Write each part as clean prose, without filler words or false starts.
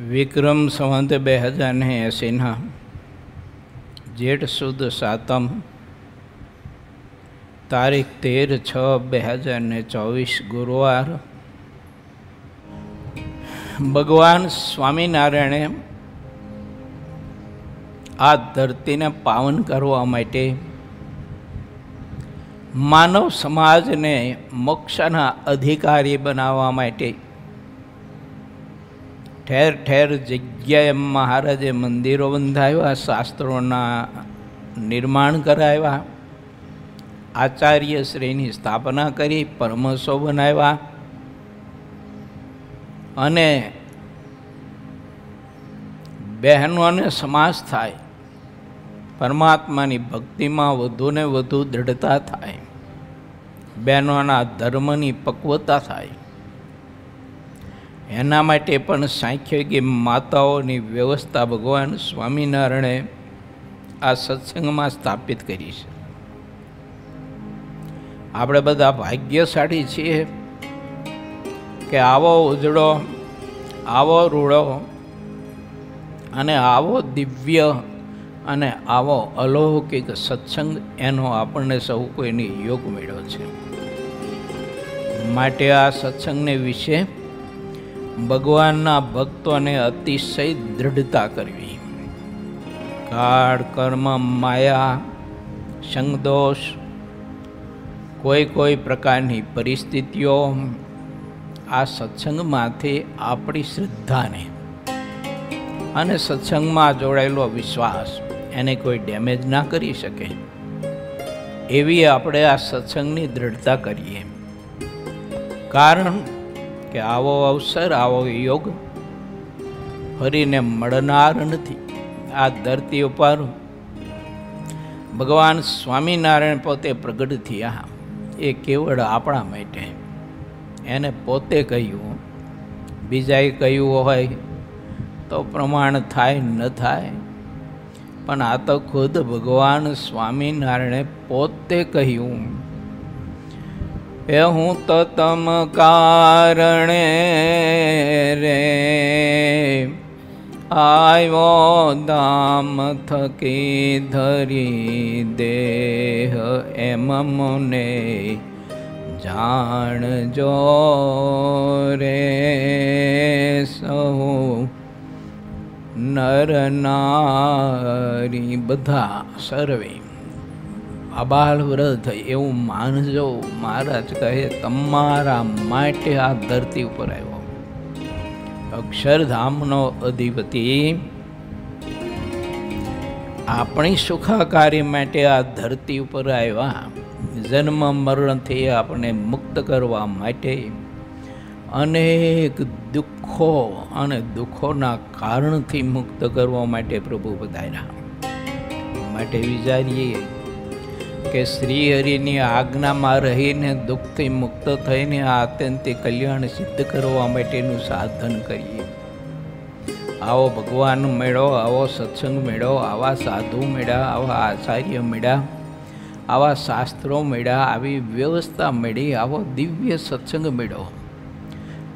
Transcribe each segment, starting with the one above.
વિક્રમ સંવત 2080 જેઠ સુદ સાતમ તારીખ 13/6/2024 ગુરુવાર. ભગવાન સ્વામિનારાયણે આ ધરતીને પાવન કરવા માટે માનવ સમાજને મોક્ષના અધિકારી બનાવવા માટે ઠેર ઠેર જગ્યાએ મહારાજે મંદિરો બંધાવ્યા, શાસ્ત્રોના નિર્માણ કરાવ્યા, આચાર્ય શ્રીની સ્થાપના કરી, પરમહંસો બનાવ્યા અને બહેનોને સમાસ થાય, પરમાત્માની ભક્તિમાં વધુને વધુ દૃઢતા થાય, બહેનોના ધર્મની પક્વતા થાય. એના માટે પણ સાંખ્યોગી માતાઓની વ્યવસ્થા ભગવાન સ્વામિનારાયણે આ સત્સંગમાં સ્થાપિત કરી છે. આપણે બધા ભાગ્યશાળી છીએ કે આવો ઉજળો, આવો રૂડો અને આવો દિવ્ય અને આવો અલૌકિક સત્સંગ એનો આપણને સૌ કોઈને યોગ મળ્યો છે. માટે આ સત્સંગને વિશે ભગવાનના ભક્તોને અતિશય દૃઢતા કરવી. કાળ, કર્મ, માયા, સંગદોષ, કોઈ પ્રકારની પરિસ્થિતિઓ આ સત્સંગમાંથી આપણી શ્રદ્ધાને અને સત્સંગમાં જોડાયેલો વિશ્વાસ એને કોઈ ડેમેજ ના કરી શકે એવી આપણે આ સત્સંગની દૃઢતા કરીએ. કારણ કે આવો અવસર, આવો યોગ ફરીને મળનાર નથી. આ ધરતી ઉપર ભગવાન સ્વામિનારાયણ પોતે પ્રગટ થયા એ કેવળ આપણા માટે. એને પોતે કહ્યું, બીજાએ કહ્યું હોય તો પ્રમાણ થાય ન થાય, પણ આ તો ખુદ ભગવાન સ્વામિનારાયણે પોતે કહ્યું, એ હું તો તમ કારણે રે આવ્યો ધામ થકી ધરી દેહ, એમ મને જાણજો રે સહુ નર નારી બધા સર્વે આબાલ વ્રત એવું માનજો. મહારાજ કહે તમારા માટે આ ધરતી ઉપર આવ્યો. અક્ષરધામનો અધિપતિ આપણી સુખાકારી માટે આ ધરતી ઉપર આવ્યા. જન્મ મરણથી આપણે મુક્ત કરવા માટે અનેક દુઃખો અને દુઃખોના કારણથી મુક્ત કરવા માટે પ્રભુ પધાર્યા. માટે વિચારીએ કે શ્રી હરિની આજ્ઞામાં રહીને દુઃખથી મુક્ત થઈને આ આત્યંતિક કલ્યાણ સિદ્ધ કરવા માટેનું સાધન કરીએ. આવો ભગવાન મેળો, આવો સત્સંગ મેળો, આવા સાધુ મેળા, આવા આચાર્ય મેળા, આવા શાસ્ત્રો મેળા, આવી વ્યવસ્થા મળી, આવો દિવ્ય સત્સંગ મેળો.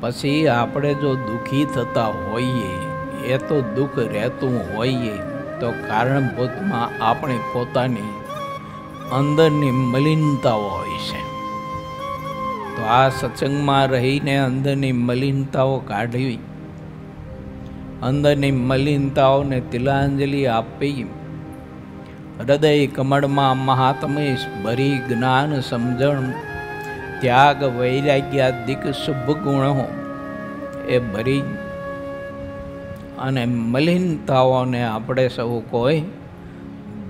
પછી આપણે જો દુઃખી થતા હોઈએ, એ તો દુઃખ રહેતું હોઈએ તો કારણભૂતમાં આપણી પોતાની અંદરની મલિનતાઓ હોય છે. તો આ સત્સંગમાં રહીને અંદરની મલિનતાઓ કાઢવી, અંદરની મલિનતાઓને તિલાંજલિ આપી, હૃદય કમળમાં મહાત્મય ભરી જ્ઞાન સમજણ, ત્યાગ, વૈરાગ્યાદિક શુભ ગુણો એ ભરી અને મલિનતાઓને આપણે સૌ કોઈ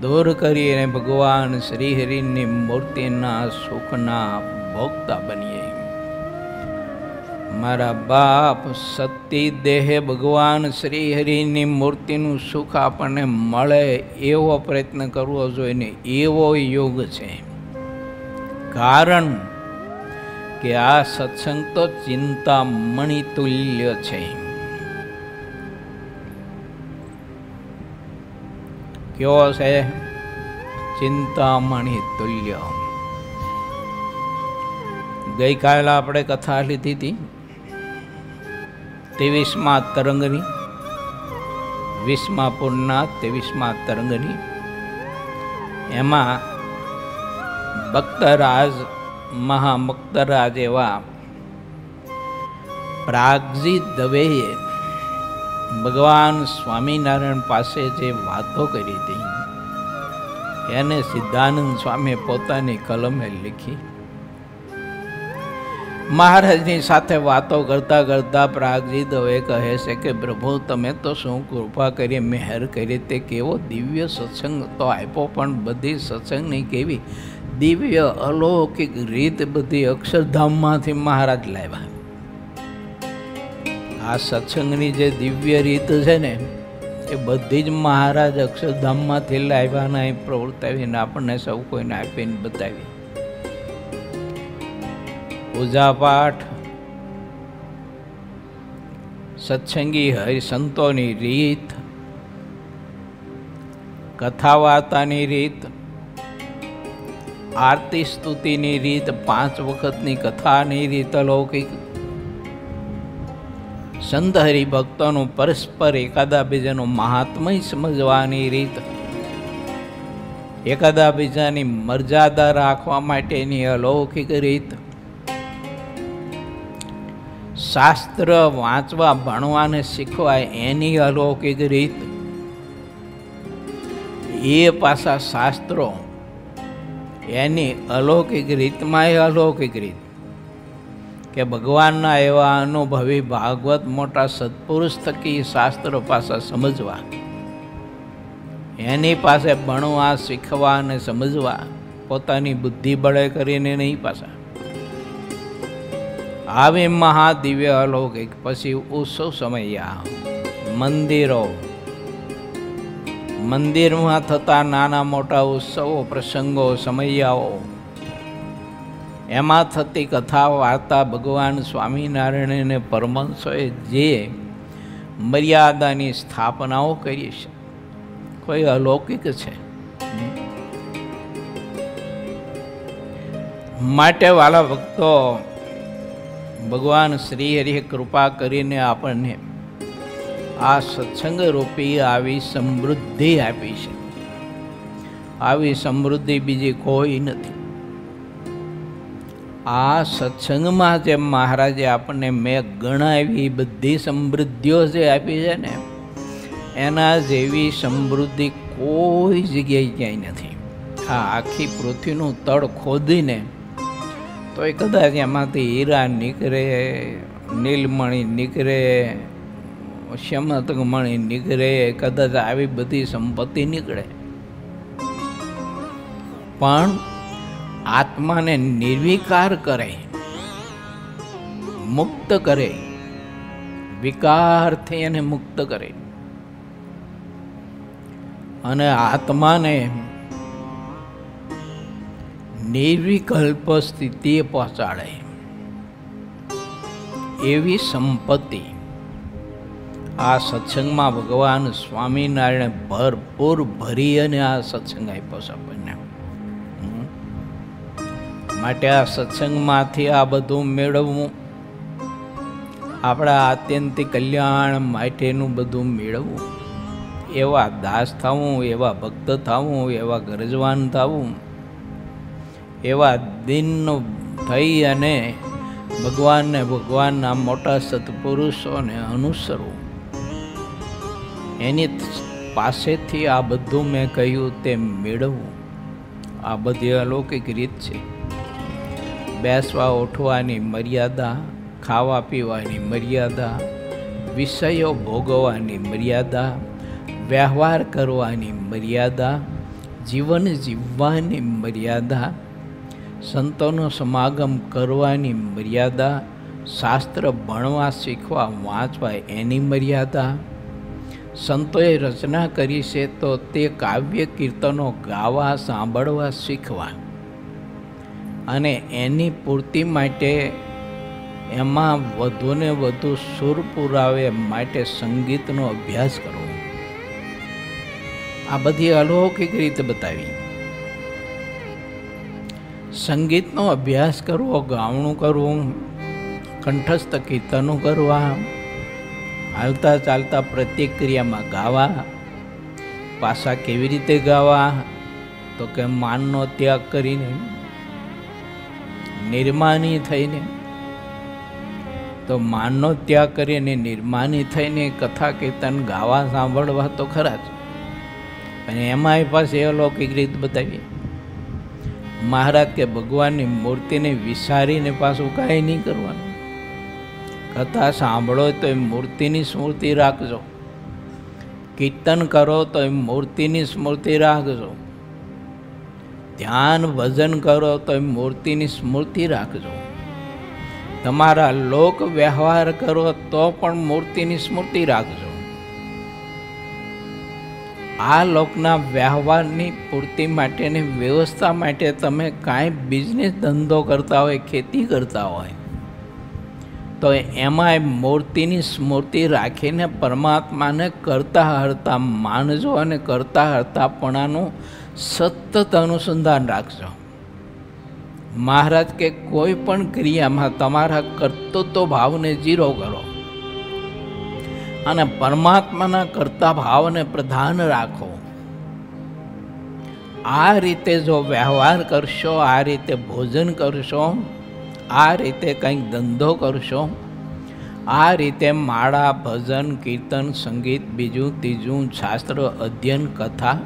દૂર કરીને ભગવાન શ્રી હરિની મૂર્તિના સુખના ભોગતા બનીએ. મારા બાપ સતી દેહે ભગવાન શ્રી હરિની મૂર્તિનું સુખ આપણને મળે એવો પ્રયત્ન કરવો જોઈએ. એવો યોગ છે. કારણ કે આ સત્સંગ તો ચિંતામણી તુલ્ય છે. કેવો છે? ચિંતામણી તુલ્ય. ગઈકાલે આપણે કથા લીધી હતી 23મા તરંગની 20મા પૂરના 23મા તરંગની. એમાં ભક્તરાજ મહામુક્તરાજ એવા પ્રાગજી દવેએ ભગવાન સ્વામિનારાયણ પાસે જે વાતો કરી હતી એને સિદ્ધાનંદ સ્વામી પોતાની કલમે લીખી. મહારાજની સાથે વાતો કરતા કરતા પ્રાગજી દવે કહે છે કે પ્રભુ તમે તો શું કૃપા કરી મહેર કરી, તે કેવો દિવ્ય સત્સંગ તો આપ્યો, પણ બધી સત્સંગની કેવી દિવ્ય અલૌકિક રીત બધી અક્ષરધામમાંથી મહારાજ લાવ્યા. આ સત્સંગની જે દિવ્ય રીત છે ને એ બધી જ મહારાજ અક્ષરધામમાંથી લાવ્યાના એ પ્રવર્તાવીને આપણને સૌ કોઈને આપીને બતાવી. પૂજાપાઠ, સત્સંગી હરિસંતોની રીત, કથા વાર્તાની રીત, આરતી સ્તુતિની રીત, 5 વખતની કથાની રીત અલૌકિક, સંત હરિભક્તોનું પરસ્પર એકાદા બીજાનું મહાત્મય સમજવાની રીત, એકાદા બીજાની મર્યાદા રાખવા માટેની અલૌકિક રીત, શાસ્ત્ર વાંચવા ભણવાને શીખવા એની અલૌકિક રીત, એ પાછા શાસ્ત્રો એની અલૌકિક રીતમાં એ અલૌકિક રીત કે ભગવાનના એવા અનુભવી ભાગવત મોટા સત્પુરુષ થકી શાસ્ત્ર પાછા સમજવા, એની પાસે ભણવા શીખવા અને સમજવા, પોતાની બુદ્ધિ બળે કરીને નહીં પાછા. આવી મહાદિવ્ય અલૌકિક. પછી ઉત્સવ સમયા, મંદિરો, મંદિરમાં થતા નાના મોટા ઉત્સવો, પ્રસંગો, સમયાઓ, એમાં થતી કથા વાર્તા, ભગવાન સ્વામિનારાયણને પરમહંસોએ જે મર્યાદાની સ્થાપનાઓ કરી છે, કોઈ અલૌકિક છે. માટે વાલા ભક્તો, ભગવાન શ્રી હરિએ કૃપા કરીને આપણને આ સત્સંગ રૂપી આવી સમૃદ્ધિ આપી છે. આવી સમૃદ્ધિ બીજી કોઈ નથી. આ સત્સંગમાં જે મહારાજે આપણને મેં ગણાવી બધી સમૃદ્ધિઓ જે આપી છે ને, એના જેવી સમૃદ્ધિ કોઈ જગ્યાએ ક્યાંય નથી. આ આખી પૃથ્વીનું તળ ખોદીને તો એ કદાચ એમાંથી હીરા નીકળે, નીલમણી નીકળે, શ્યામતકમણી નીકળે, કદાચ આવી બધી સંપત્તિ નીકળે, પણ આત્માને નિર્વિકાર કરે, મુક્ત કરે, વિકારથી એને મુક્ત કરે અને આત્માને નિર્વિકલ્પ સ્થિતિએ પહોંચાડે એવી સંપત્તિ આ સત્સંગમાં ભગવાન સ્વામિનારાયણે ભરપૂર ભરી અને આ સત્સંગ આપ્યો છે આપણને. માટે આ સત્સંગમાંથી આ બધું મેળવવું, આપણા આત્યંતિક કલ્યાણ માટેનું બધું મેળવવું, એવા દાસ થવું, એવા ભક્ત થવું, એવા ગરજવાન થવું, એવા દિન થઈ અને ભગવાનને, ભગવાનના મોટા સત્પુરુષોને અનુસરવું, એની પાસેથી આ બધું મેં કહ્યું તે મેળવવું. આ બધી અલૌકિક રીત છે. બેસવા ઉઠવાની મર્યાદા, ખાવા પીવાની મર્યાદા, વિષયો ભોગવવાની મર્યાદા, વ્યવહાર કરવાની મર્યાદા, જીવન જીવવાની મર્યાદા, સંતોનો સમાગમ કરવાની મર્યાદા, શાસ્ત્ર ભણવા શીખવા વાંચવા એની મર્યાદા, સંતોએ રચના કરી છે તો તે કાવ્ય કીર્તનો ગાવા સાંભળવા શીખવા અને એની પૂર્તિ માટે એમાં વધુને વધુ સુર પુરાવે માટે સંગીતનો અભ્યાસ કરવો. આ બધી અલૌકિક રીતે બતાવી. સંગીતનો અભ્યાસ કરવો, ગાવણું કરવું, કંઠસ્થ કીર્તનો કરવા, હાલતા ચાલતા પ્રતિક્રિયામાં ગાવા. પાછા કેવી રીતે ગાવા? તો કે માનનો ત્યાગ કરીને, નિર્માની થઈને. તો માનનો ત્યાગ કરીને નિર્માની થઈને કથા કીર્તન ગાવા સાંભળવા તો ખરા જ, અને એમાંય પાસે અલૌકિક રીત બતાવી. મહારાજ કે ભગવાનની મૂર્તિને વિસારીને પાછું કાંઈ નહીં કરવાનું. કથા સાંભળો તો એ મૂર્તિની સ્મૃતિ રાખજો, કીર્તન કરો તો એ મૂર્તિની સ્મૃતિ રાખજો, ધ્યાન ભજન કરો તો એ મૂર્તિની સ્મૃતિ રાખજો, તમારા લોક વ્યવહાર કરો તો પણ મૂર્તિની સ્મૃતિ રાખજો. આ લોકના વ્યવહારની પૂર્તિ માટેની વ્યવસ્થા માટે તમે કાંઈ બિઝનેસ ધંધો કરતા હોય, ખેતી કરતા હોય, તો એમાં મૂર્તિની સ્મૃતિ રાખીને પરમાત્માને કરતા હરતા માનજો અને કરતા હરતાપણાનું સતત અનુસંધાન રાખજો. મહારાજ કે કોઈ પણ ક્રિયામાં તમારા કર્તૃત્વ ભાવને ઝીરો કરો અને પરમાત્માના કરતા ભાવને પ્રધાન રાખો. આ રીતે જો વ્યવહાર કરશો, આ રીતે ભોજન કરશો, આ રીતે કંઈક ધંધો કરશો, આ રીતે માળા, ભજન, કીર્તન, સંગીત, બીજું ત્રીજું, શાસ્ત્ર અધ્યયન, કથા,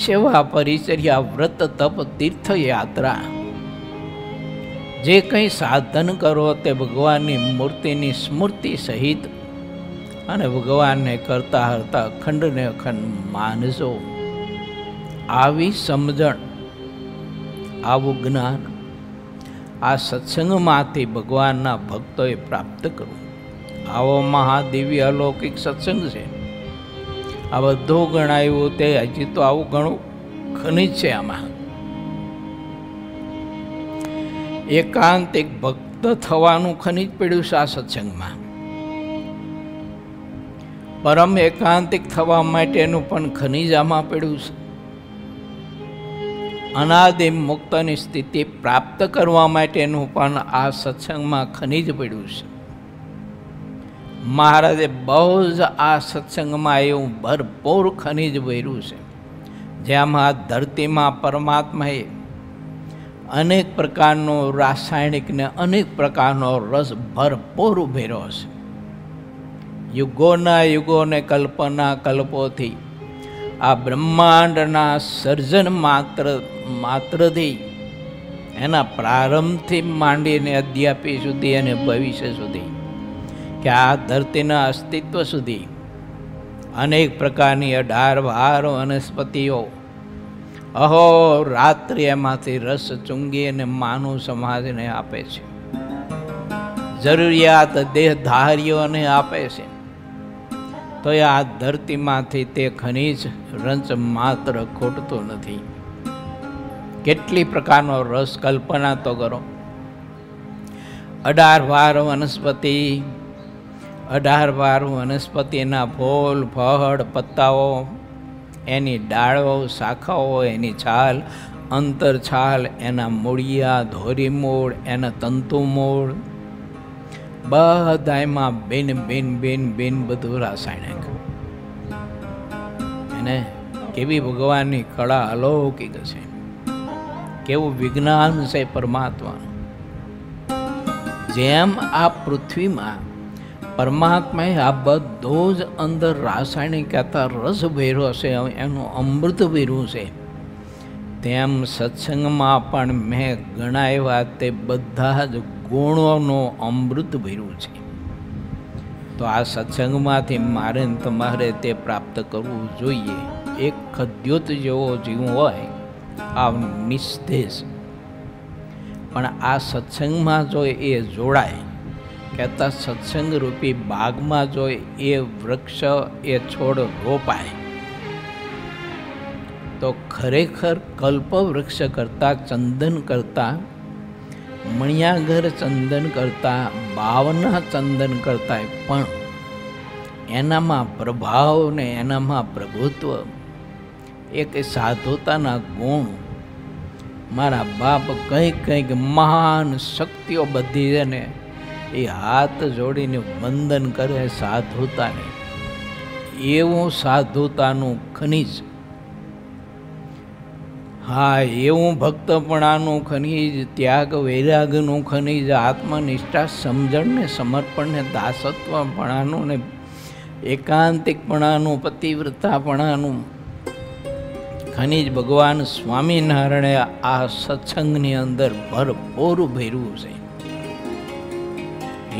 સેવા, પરિચર્યા, વ્રત, તપ, તીર્થયાત્રા, જે કંઈ સાધન કરો તે ભગવાનની મૂર્તિની સ્મૃતિ સહિત અને ભગવાનને કરતા હરતા અખંડને અખંડ માનજો. આવી સમજણ, આવું જ્ઞાન આ સત્સંગમાંથી ભગવાનના ભક્તોએ પ્રાપ્ત કરવું. આવો મહાદિવ્ય અલૌકિક સત્સંગ છે. આ બધું ગણાયું તે હજી તો આવું ઘણું ખનિજ છે. આમાં એકાંતિક ભક્ત થવાનું ખનિજ પડ્યું છે. આ સત્સંગમાં પરમ એકાંતિક થવા માટેનું પણ ખનિજ આમાં પડ્યું છે. અનાદિ મુક્તની સ્થિતિ પ્રાપ્ત કરવા માટેનું પણ આ સત્સંગમાં ખનિજ પડ્યું છે. મહારાજે બહુ જ આ સત્સંગમાં એવું ભરપૂર ખનિજ ભર્યું છે, જેમાં ધરતીમાં પરમાત્માએ અનેક પ્રકારનો રાસાયણિક ને અનેક પ્રકારનો રસ ભરપૂર ભર્યો છે. યુગોના યુગોને કલ્પના કલ્પોથી આ બ્રહ્માંડના સર્જન માત્રથી એના પ્રારંભથી માંડીને અદ્યાપી સુધી અને ભવિષ્ય સુધી કે આ ધરતીના અસ્તિત્વ સુધી અનેક પ્રકારની 18 વનસ્પતિઓ અહો રાત્રિ એમાંથી રસ ચૂંગી અને માનવ સમાજને આપે છે, જરૂરિયાત દેહધારીઓને આપે છે. તો આ ધરતીમાંથી તે ખનિજ રંચ માત્ર ખૂટતો નથી. કેટલી પ્રકારનો રસ કલ્પના તો કરો. 18 વનસ્પતિ, 18 વનસ્પતિના ફૂલ, ફળ, પત્તાઓ, એની ડાળો, શાખાઓ, એની છાલ, અંતરછાલ, એના મૂળિયા, ધોરી મૂળ, એના તંતુ મૂળ, બધા એમાં બિન બધું રાસાયણિક. એને કેવી ભગવાનની કળા અલૌકિક છે, કેવું વિજ્ઞાન છે પરમાત્માનું. જેમ આ પૃથ્વીમાં પરમાત્માએ આ બધો જ અંદર રાસાયણિક રસ ભર્યો છે, એનું અમૃત ભર્યું છે, તેમ સત્સંગમાં પણ મેં ગણાવ્યા તે બધા જ ગુણોનો અમૃત ભર્યું છે. તો આ સત્સંગમાંથી મારે તમારે તે પ્રાપ્ત કરવું જોઈએ. એક ખદ્યોત જેવો જીવ હોય આ નિસ્તેજ, પણ આ સત્સંગમાં જો એ જોડાય, કહેતા સત્સંગ રૂપી બાગમાં જો એ વૃક્ષ, એ છોડ રોપાય, તો ખરેખર કલ્પ વૃક્ષ કરતાં, ચંદન કરતાં, મણિયાગર ચંદન કરતાં, ભાવના ચંદન કરતાં પણ એનામાં પ્રભાવ ને એનામાં પ્રભુત્વ, એક સાધુતાના ગુણ, મારા બાપ કંઈક મહાન શક્તિઓ બધી એને એ હાથ જોડીને વંદન કરે સાધુતાને, એવું સાધુતાનું ખનીજ, હા એવું ભક્તપણાનું ખનીજ, ત્યાગ વૈરાગનું ખનીજ, આત્મનિષ્ઠા, સમજણને, સમર્પણને, દાસત્વપણાનું ને એકાંતિકપણાનું, પતિવ્રતાપણાનું ખનીજ ભગવાન સ્વામિનારાયણે આ સત્સંગની અંદર ભરપૂર ભર્યું છે.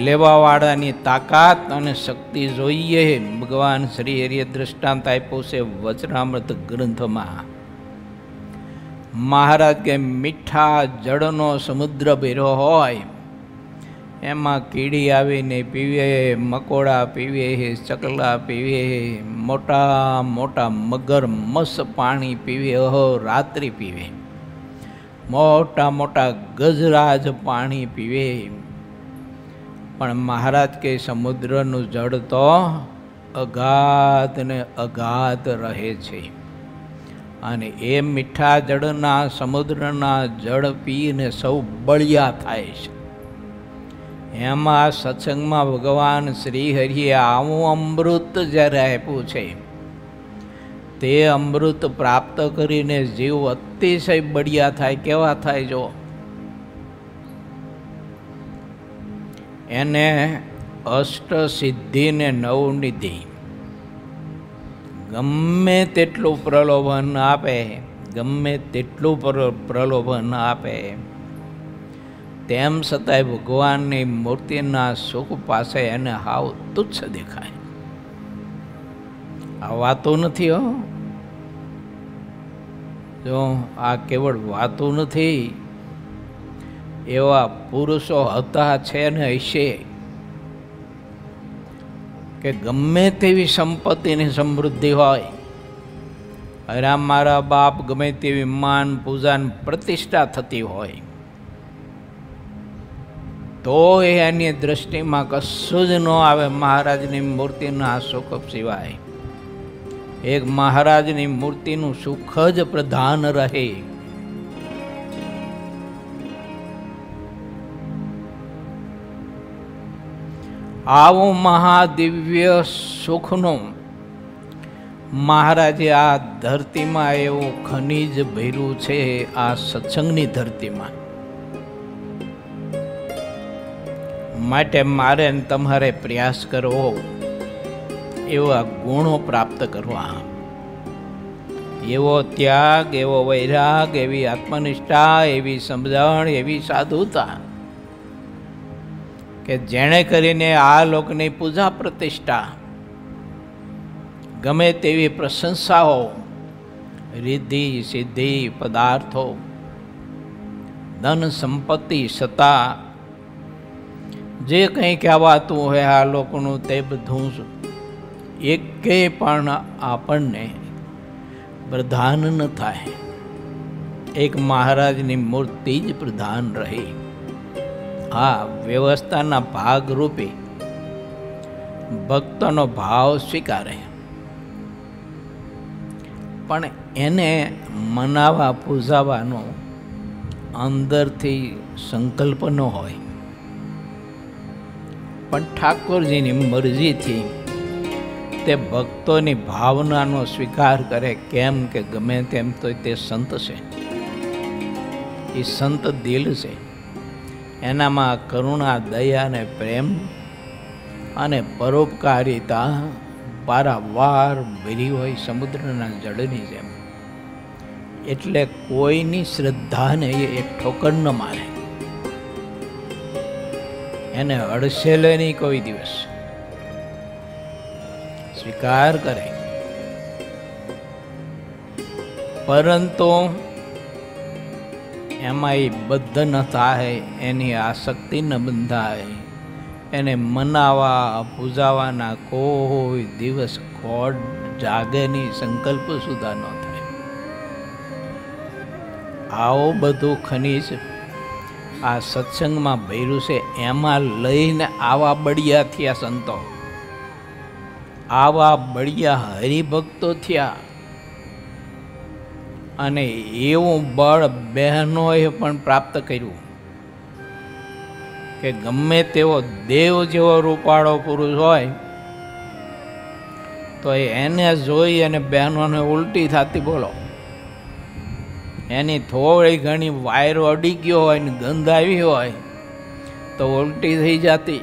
લેવાવાળાની તાકાત અને શક્તિ જોઈએ. ભગવાન શ્રી હરિએ દ્રષ્ટાંત આપ્યું છે વચનામૃત ગ્રંથમાં. મહારાજ કે મીઠા જળનો સમુદ્ર ભર્યો હોય, એમાં કીડી આવીને પીવે, મકોડા પીવે, ચકલા પીવે, મોટા મોટા મગરમચ્છ પાણી પીવે, રાત્રિ પીવે, મોટા મોટા ગજરાજ પાણી પીવે, પણ મહારાજ કે સમુદ્રનું જળ તો અગાધ ને અગાધ રહે છે. અને એ મીઠા જળના સમુદ્રના જળ પીને સૌ બળિયા થાય છે. એમાં સત્સંગમાં ભગવાન શ્રી હરિએ આવું અમૃત જ્યારે આપ્યું છે, તે અમૃત પ્રાપ્ત કરીને જીવ અતિશય બળિયા થાય. કેવા થાય? જો એને અષ્ટ સિદ્ધિ ને નવનિધિ ગમે તેટલું પ્રલોભન આપે, ગમે તેટલું પ્રલોભન આપે, તેમ છતાંય ભગવાનની મૂર્તિના સુખ પાસે એને હાવ તુચ્છ દેખાય. આ વાતો નથી હો, જો આ કેવળ વાતો નથી. એવા પુરુષો હતા, છે ને હશે, કે ગમે તેવી સંપત્તિની સમૃદ્ધિ હોય, અરે મારા બાપ ગમે તેવી માન પૂજાન પ્રતિષ્ઠા થતી હોય, તો એની દ્રષ્ટિમાં કશું જ ન આવે મહારાજની મૂર્તિના સુખ સિવાય. એક મહારાજની મૂર્તિનું સુખ જ પ્રધાન રહે. આવું મહાદિવ્ય સુખનું મહારાજે આ ધરતીમાં એવું ખનીજ ભર્યું છે, આ સત્સંગની ધરતીમાં. માટે મારે તમારે પ્રયાસ કરવો, એવા ગુણો પ્રાપ્ત કરવા, એવો ત્યાગ, એવો વૈરાગ, એવી આત્મનિષ્ઠા, એવી સમજણ, એવી સાધુતા, કે જેણે કરીને આ લોકની પૂજા પ્રતિષ્ઠા, ગમે તેવી પ્રશંસાઓ, રિદ્ધિ સિદ્ધિ, પદાર્થો, ધન સંપત્તિ, સત્તા, જે કંઈ કહેવાતું હોય આ લોકોનું, તે બધું એકે પણ આપણને પ્રધાન ન થાય. એક મહારાજની મૂર્તિ જ પ્રધાન રહે. આ વ્યવસ્થાના ભાગરૂપે ભક્તનો ભાવ સ્વીકારે, પણ એને મનાવા પૂજાવાનો અંદરથી સંકલ્પ ન હોય, પણ ઠાકોરજીની મરજીથી તે ભક્તોની ભાવનાનો સ્વીકાર કરે. કેમ કે ગમે તેમ તો તે સંત છે, એ સંત દિલ છે, એનામાં કરુણા, દયા અને પ્રેમ અને પરોપકારિતા પારાવાર ભરી હોય, સમુદ્રના જળની જેમ. એટલે કોઈની શ્રદ્ધાને એ ઠોકર ન મારે, એને અડસેલે નહીં, કોઈ દિવસ સ્વીકાર કરે. પરંતુ એમાં એ બદ્ધ ન થાય, એની આસક્તિ ન બંધાય, એને મનાવા પૂજાવાના કોઈ દિવસ ખોટ જાગેની સંકલ્પ સુધા ન થાય. આવું બધું ખનીજ આ સત્સંગમાં ભર્યું છે. એમાં લઈને આવા બળિયા થયા સંતો, આવા બળિયા હરિભક્તો થયા. અને એવું બળ બહેનોએ પણ પ્રાપ્ત કર્યું. કે ગમે તેવો દેવ જેવો રૂપાળો પુરુષ હોય તો એને જોઈ અને બહેનોને ઉલટી થતી બોલો, એની થોડી ઘણી વાયરો અડી ગયો હોય ને ગંધ આવી હોય તો ઉલટી થઈ જતી.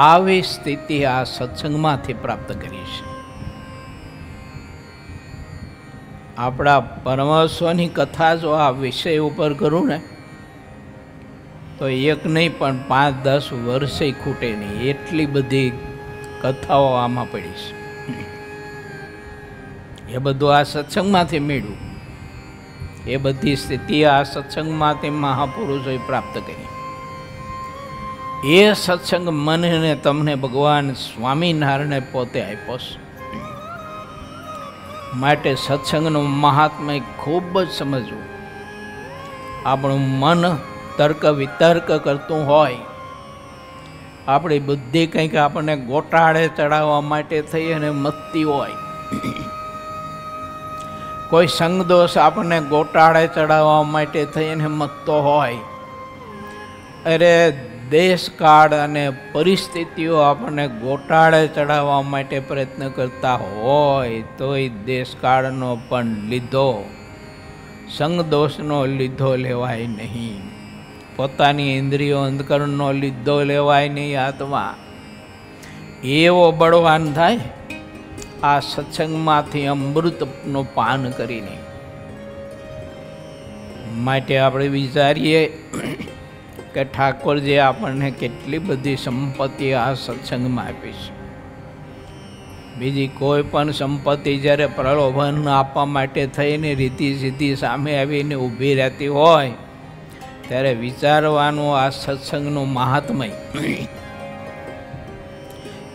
આવી સ્થિતિ આ સત્સંગમાંથી પ્રાપ્ત કરી છે. આપણા પરમહંસોની કથા જો આ વિષય ઉપર કરું ને તો એક નહીં પણ 5-10 વર્ષે ખૂટે નહીં, એટલી બધી કથાઓ આમાં પડી છે. એ બધું આ સત્સંગમાંથી મેળવ્યું. એ બધી સ્થિતિ આ સત્સંગમાંથી મહાપુરુષોએ પ્રાપ્ત કરી. એ સત્સંગ મને ને તમને ભગવાન સ્વામિનારાયણે પોતે આપ્યો છે. માટે સત્સંગનું મહાત્મ્ય ખૂબ જ સમજવું. આપણું મન તર્ક વિતર્ક કરતું હોય, આપણી બુદ્ધિ કંઈક આપણને ગોટાળે ચડાવવા માટે થઈ અને મથતી હોય, કોઈ સંગદોષ આપણને ગોટાળે ચડાવવા માટે થઈ અને મથતો હોય, અરે દેશકાળ અને પરિસ્થિતિઓ આપણને ગોટાળે ચડાવવા માટે પ્રયત્ન કરતા હોય તોય દેશકાળનો પણ લીધો, સંગદોષનો લીધો લેવાય નહીં. પોતાની ઇન્દ્રિયો અંધકરણનો લીધો લેવાય નહીં. આત્મા એવો બળવાન થાય આ સત્સંગમાંથી અમૃતનું પાન કરીને. માટે આપણે વિચારીએ કે ઠાકોરજી આપણને કેટલી બધી સંપત્તિ આ સત્સંગમાં આપી છે. બીજી કોઈ પણ સંપત્તિ જ્યારે પ્રલોભન આપવા માટે થઈને રીતિ સીધી સામે આવીને ઊભી રહેતી હોય ત્યારે વિચારવાનું આ સત્સંગનું મહાત્મય.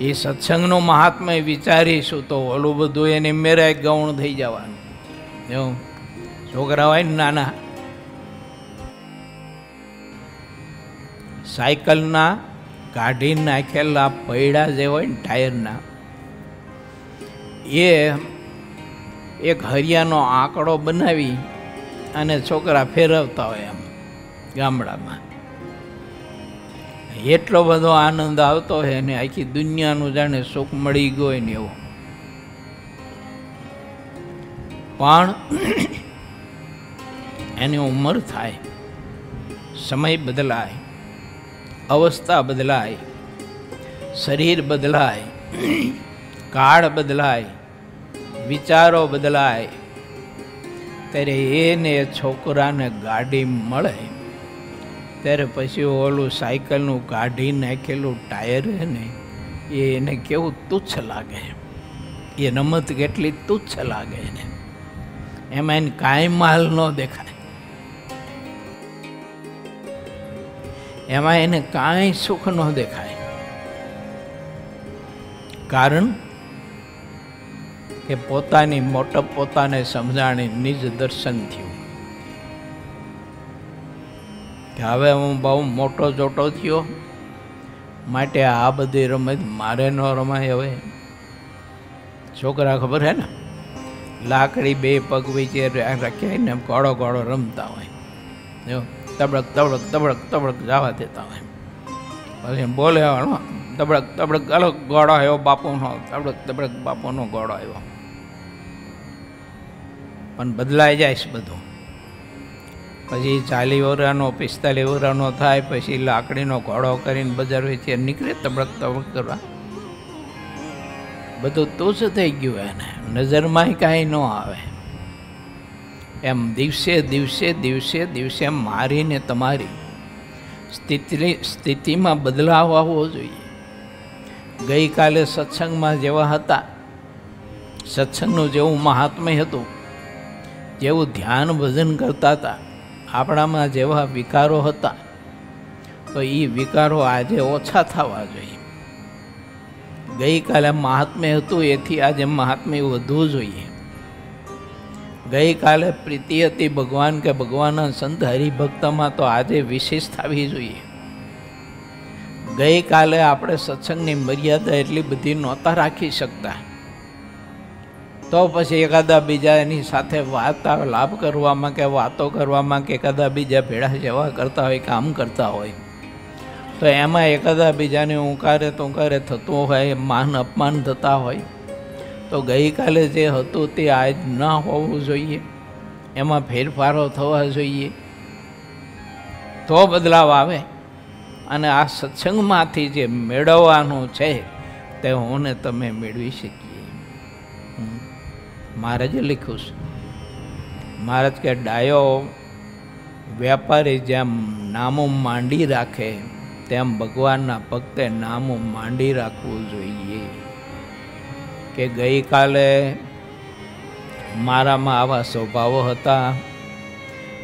એ સત્સંગનું મહાત્મય વિચારીશું તો ઓલું બધું એને મેરાય ગૌણ થઈ જવાનું. એવું છોકરા હોય ને નાના, સાયકલના કાઢી નાખેલા પૈડા જે હોય ને ટાયરના, એ એક હરિયાનો આંકડો બનાવી અને છોકરા ફેરવતા હોય એમ ગામડામાં. એટલો બધો આનંદ આવતો હોય ને આખી દુનિયાનું જાણે સુખ મળી ગયો ને એવું. પણ એની ઉંમર થાય, સમય બદલાય, અવસ્થા બદલાય, શરીર બદલાય, કાળ બદલાય, વિચારો બદલાય, ત્યારે એને છોકરાને ગાડી મળે ત્યારે પછી ઓલું સાયકલનું કાઢી નાખેલું ટાયર છે ને એને કેવું તુચ્છ લાગે. એ રમત કેટલી તુચ્છ લાગે એને. એમાં એને કાંઈ માલ ન દેખાય, એમાં એને કાંઈ સુખ ન દેખાય. કારણ કે પોતાની મોટપ પોતાને સમજાણી નિજ દર્શન થયું કે હવે હું બહુ મોટો જોટો થયો, માટે આ બધી રમત મારે ન રમાય. હવે છોકરા ખબર હે ને, લાકડી બે પગ વચ્ચે રાખ્યા ને ગોળો ગોળો રમતા હોય, જો તબડક તબડક તબડક તબડક જવા દેતા હોય. પછી બોલે તબડક તબડક અલગ ગોળો આવ્યો બાપુનો, તબડક તબડક બાપુનો ગોળો આવ્યો. પણ બદલાઈ જાય છે બધું. પછી 40 વર્ષનો 45 વર્ષનો થાય પછી લાકડીનો ઘોડો કરીને બજાર વેચે નીકળે તબડક તબડક કરવા. બધું તુચ્છ થઈ ગયું એને, નજરમાં કાંઈ ન આવે. એમ દિવસે દિવસે દિવસે દિવસે મારીને તમારી સ્થિતિમાં બદલાવ આવવો જોઈએ. ગઈકાલે સત્સંગમાં જેવા હતા, સત્સંગનું જેવું મહાત્મ્ય હતું, જેવું ધ્યાન ભજન કરતા હતા, આપણામાં જેવા વિકારો હતા, તો એ વિકારો આજે ઓછા થવા જોઈએ. ગઈકાલે મહાત્મ્ય હતું એથી આજે મહાત્મ્ય વધવું જોઈએ. ગઈકાલે પ્રીતિ હતી ભગવાન કે ભગવાનના સંત હરિભક્તમાં, તો આજે વિશેષ થવી જોઈએ. ગઈકાલે આપણે સત્સંગની મર્યાદા એટલી બધી નહોતા રાખી શકતા, તો પછી એકાદા બીજાની સાથે વાર્તાલાપ કરવામાં કે વાતો કરવામાં કે એકાદા બીજા ભેળા સેવા કરતા હોય, કામ કરતા હોય, તો એમાં એકાદા બીજાને ઉંકારે તુંકારે થતું હોય, માન અપમાન થતા હોય, તો ગઈકાલે જે હતું તે આજ ન હોવું જોઈએ, એમાં ફેરફારો થવા જોઈએ, તો બદલાવ આવે. અને આ સત્સંગમાંથી જે મેળવવાનું છે તે હું ને તમે મેળવી શકીએ. મહારાજે લખ્યું છે, મહારાજ કે ડાયો વેપારી જેમ નામું માંડી રાખે તેમ ભગવાનના ભક્તે નામું માંડી રાખવું જોઈએ. કે ગઈકાલે મારામાં આવા સ્વભાવો હતા,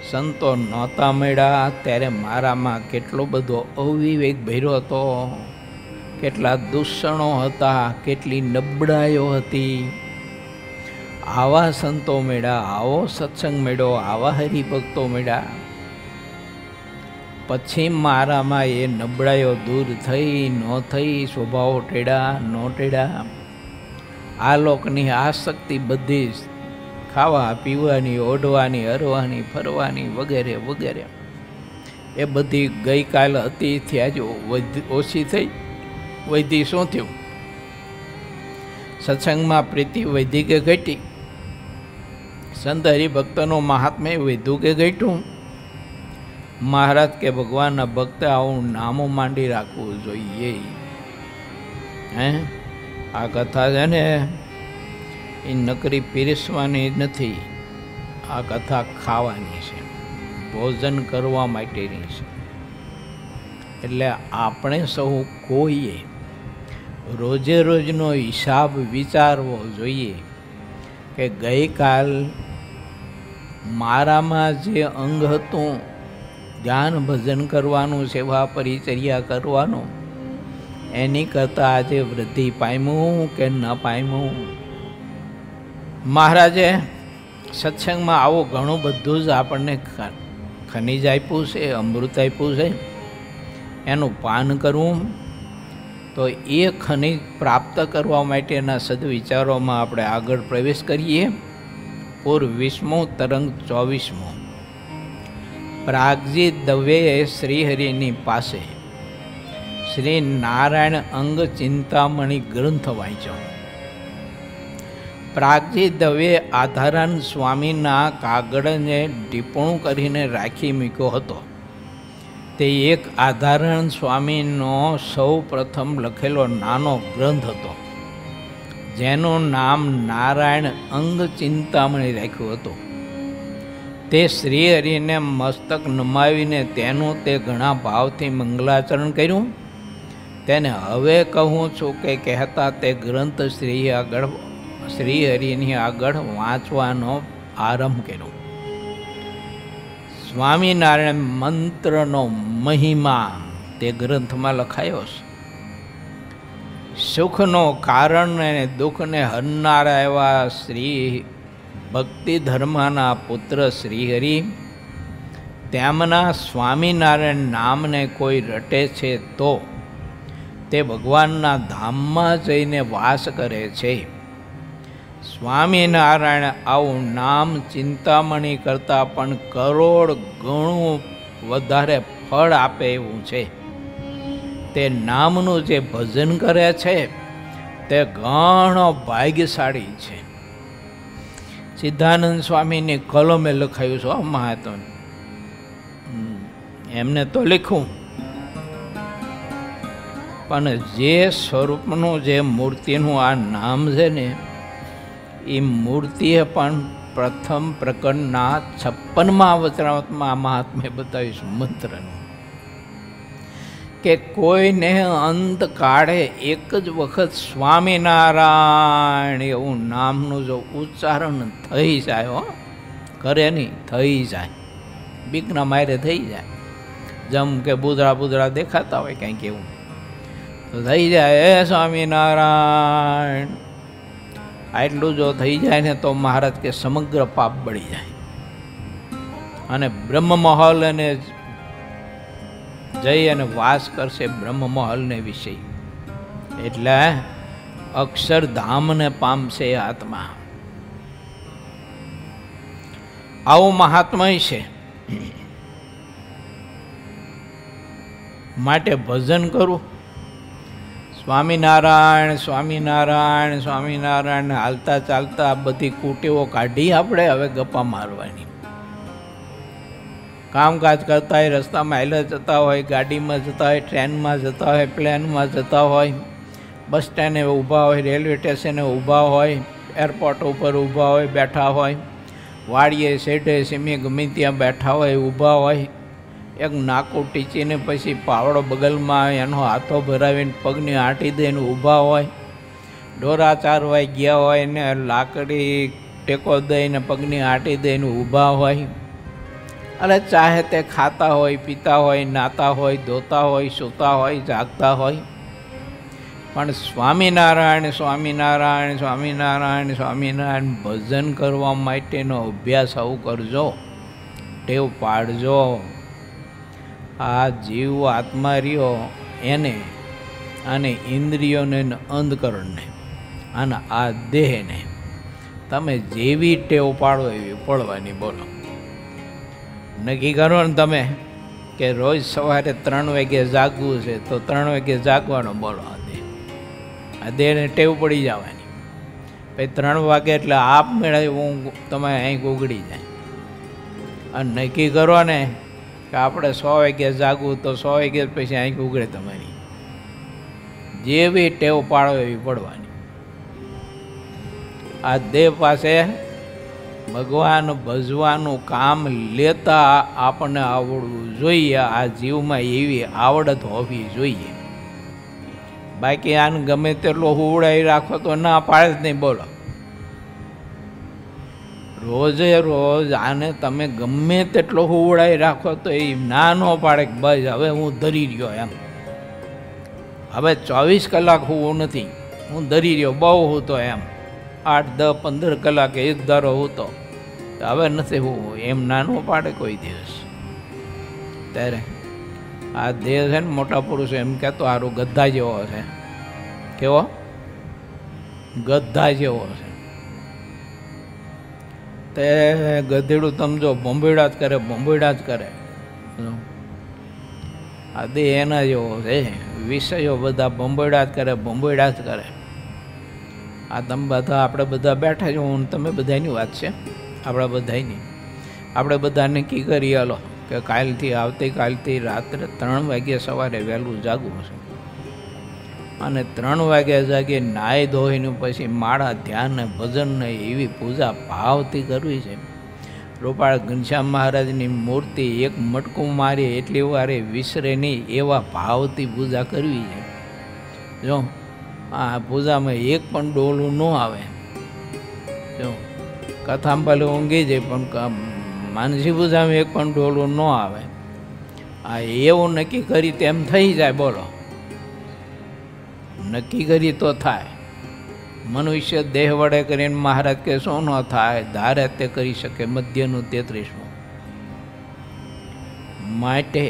સંતો નહોતા મળ્યા ત્યારે મારામાં કેટલો બધો અવિવેક ભર્યો હતો, કેટલા દૂષણો હતા, કેટલી નબળાઈઓ હતી. આવા સંતો મળ્યા, આવો સત્સંગ મળ્યો, આવા હરિભક્તો મળ્યા, પછી મારામાં એ નબળાઈઓ દૂર થઈ ન થઈ, સ્વભાવો ટેડા ન ટેડા. આ લોકની આસક્તિ બધી ખાવા પીવાની, ઓઢવાની, હરવાની, ફરવાની વગેરે વગેરે, એ બધી ગઈકાલ હતી ત્યાં જ ઓછી થઈ. વૈધી શું થયું? સત્સંગમાં પ્રીતિ વૈધી કે ઘટી? સંત હરિભક્તનું મહાત્મ્ય વધ્યું કે ઘટ્યું? મહારાજ કે ભગવાનના ભક્તે આવું નામો માંડી રાખવું જોઈએ. આ કથા છે ને એ નકરી પીરસવાની નથી, આ કથા ખાવાની છે, ભોજન કરવા માટેની છે. એટલે આપણે સૌ કોઈએ રોજે રોજનો હિસાબ વિચારવો જોઈએ કે ગઈકાલ મારામાં જે અંગ હતું, ધ્યાન ભજન કરવાનું, સેવા પરિચર્યા કરવાનું, એની કરતાં આજે વૃદ્ધિ પામ્યું કે ન પામ્યું? મહારાજે સત્સંગમાં આવું ઘણું બધું જ આપણને ખનિજ આપ્યું છે, અમૃત આપ્યું છે. એનું પાન કરવું, તો એ ખનિજ પ્રાપ્ત કરવા માટેના સદવિચારોમાં આપણે આગળ પ્રવેશ કરીએ. પૂર્વ 20મું તરંગ 24મું. પ્રાગજી દવેએ શ્રીહરિની પાસે શ્રી નારાયણ અંગ ચિંતામણી ગ્રંથ વાંચ્યો. પ્રાગજી દવે આધારાન સ્વામીના કાગળને ટીપણું કરીને રાખી મૂક્યો હતો. તે એક આધારણ સ્વામીનો સૌ પ્રથમ લખેલો નાનો ગ્રંથ હતો, જેનું નામ નારાયણ અંગ ચિંતામણી રાખ્યું હતું. તે શ્રીહરિને મસ્તક નમાવીને તેનું તે ઘણા ભાવથી મંગલાચરણ કર્યું. તેને હવે કહું છું કે કહેતા તે ગ્રંથ શ્રીહરિની આગળ વાંચવાનો આરંભ કર્યો. સ્વામિનારાયણ મંત્રનો મહિમા તે ગ્રંથમાં લખાયો છે. સુખનો કારણ અને દુઃખને હરનારા એવા શ્રી ભક્તિ ધર્મના પુત્ર શ્રીહરિ, તેમના સ્વામિનારાયણ નામને કોઈ રટે છે તો તે ભગવાનના ધામમાં જઈને વાસ કરે છે. સ્વામિનારાયણ આવું નામ ચિંતામણી કરતાં પણ કરોડ ગણું વધારે ફળ આપે એવું છે. તે નામનું જે ભજન કરે છે તે ઘણો ભાગ્યશાળી છે. સિદ્ધાનંદ સ્વામીની કલમે લખાયું છે મહાત્મ, એમને તો લખ્યું, પણ જે સ્વરૂપનું જે મૂર્તિનું આ નામ છે ને, એ મૂર્તિએ પણ પ્રથમ પ્રકરણના 56મા વચનામૃતમાં મહાત્મ્ય બતાવીશું મંત્રનું, કે કોઈને અંત કાળે એક જ વખત સ્વામિનારાયણ એવું નામનું જો ઉચ્ચારણ થઈ જાય, કરે નહીં, થઈ જાય, બીકના મારે થઈ જાય, જેમ કે બુધડા બુધડા દેખાતા હોય કંઈક એવું, તો થઈ જાય હે સ્વામિનારાયણ. આટલું જો થઈ જાય ને તો મહારાજ કે સમગ્ર પાપ બળી જાય અને બ્રહ્મમહલ અને જઈ અને વાસ કરશે બ્રહ્મમહલને વિશે. એટલે અક્ષરધામને પામશે આત્મા. આવું મહાત્મય છે. માટે ભજન કરું, સ્વામિનારાયણ સ્વામિનારાયણ સ્વામિનારાયણ હાલતા ચાલતા બધી કુટેવો કાઢી આપણે હવે ગપ્પા મારવાની. કામકાજ કરતા હોય, રસ્તામાં હાલ્યા જતા હોય, ગાડીમાં જતા હોય, ટ્રેનમાં જતા હોય, પ્લેનમાં જતા હોય, બસ સ્ટેન્ડે ઊભા હોય, રેલવે સ્ટેશને ઊભા હોય, એરપોર્ટ ઉપર ઊભા હોય, બેઠા હોય, વાડીએ શેઠે સીમે ગમે ત્યાં બેઠા હોય, ઊભા હોય, એક નાકું ટીચીને પછી પાવડો બગલમાં એનો હાથો ભરાવીને પગને આંટી દઈને ઊભા હોય, ઢોરા ચારવાય ગયા હોય ને લાકડી ટેકો દઈને પગની આંટી દઈને ઊભા હોય, અને ચાહે તે ખાતા હોય, પીતા હોય, નાતા હોય, ધોતા હોય, સૂતા હોય, જાગતા હોય, પણ સ્વામિનારાયણ સ્વામિનારાયણ સ્વામિનારાયણ સ્વામિનારાયણ ભજન કરવા માટેનો અભ્યાસ આવું કરજો, ટેવ પાડજો. આ જીવ આત્મા રહ્યો એને અને ઇન્દ્રિયોને અંધકરણને અને આ દેહને તમે જેવી ટેવ પાડો એવી પડવાની. બોલો, નક્કી કરો ને તમે કે રોજ સવારે 3 વાગે જાગવું છે તો 3 વાગે જાગવાનો. બોલો, આ દેહને ટેવ પડી જવાની. પછી 3 વાગે એટલે આપ મેળે હું તમે અહીં ઉગડી જાય. અને નક્કી કરો ને કે આપણે 100 વાગે જાગવું તો 100 વાગે પછી અહીં ઉગડે તમારી. જેવી ટેવ પાડો એવી પડવાની. આ દેહ પાસે ભગવાન ભજવાનું કામ લેતા આપણને આવડવું જોઈએ. આ જીવમાં એવી આવડત હોવી જોઈએ. બાકી આને ગમે તેટલો હુવડાવી રાખો તો ના પાડે જ નહીં. બોલો, રોજે રોજ આને તમે ગમે તેટલો હુવડાવી રાખો તો એ ના ન પાડે કે બસ હવે હું ધરી રહ્યો એમ. હવે 24 કલાક હુવું નથી, હું ધરી રહ્યો, બહુ હૂતો એમ. 8, 10, 15 કલાકે એક ધારો હૂતો, હવે નથી હું એમ ના ન પાડે કોઈ દિવસ. ત્યારે આ દેહ છે ને મોટા પુરુષો એમ કહેતો સારું ગધા જેવો છે. કેવો? ગધા જેવો છે. તે ગધેડું સમજો બોંબેડા જ કરે, બોંબેડા જ કરે. આ દેહ એના જેવો છે. વિષયો બધા બોંબેડા જ કરે, બોંબેડા જ કરે. આ તમે બધા આપણે બધા બેઠા છો, હું તમે બધાની વાત છે, આપણા બધાની. આપણે બધા નક્કી કરી હાલો કે કાલથી આવતીકાલથી રાત્રે 3 વાગે સવારે વહેલું જાગવું છે. અને 3 વાગ્યા જાગી નાહી ધોઈને પછી માળા ધ્યાન ને ભજન ને એવી પૂજા ભાવથી કરવી છે. રૂપાળ ઘનશ્યામ મહારાજની મૂર્તિ એક મટકું મારી એટલી વારે વિસરે નહીં એવા ભાવથી પૂજા કરવી છે. જો આ પૂજામાં એક પણ ડોલું ન આવે. જો કથામાં ભલે ઊંઘી જાય પણ માનસી પૂજામાં એક પણ ડોલું ન આવે. આ એવું નક્કી કરી તેમ થઈ જાય. બોલો, નક્કી કરી તો થાય. મનુષ્ય દેહ વડે કરીને મહારાજ કે શું ન થાય, ધારે તે કરી શકે. મધ્યનું 33મું. માટે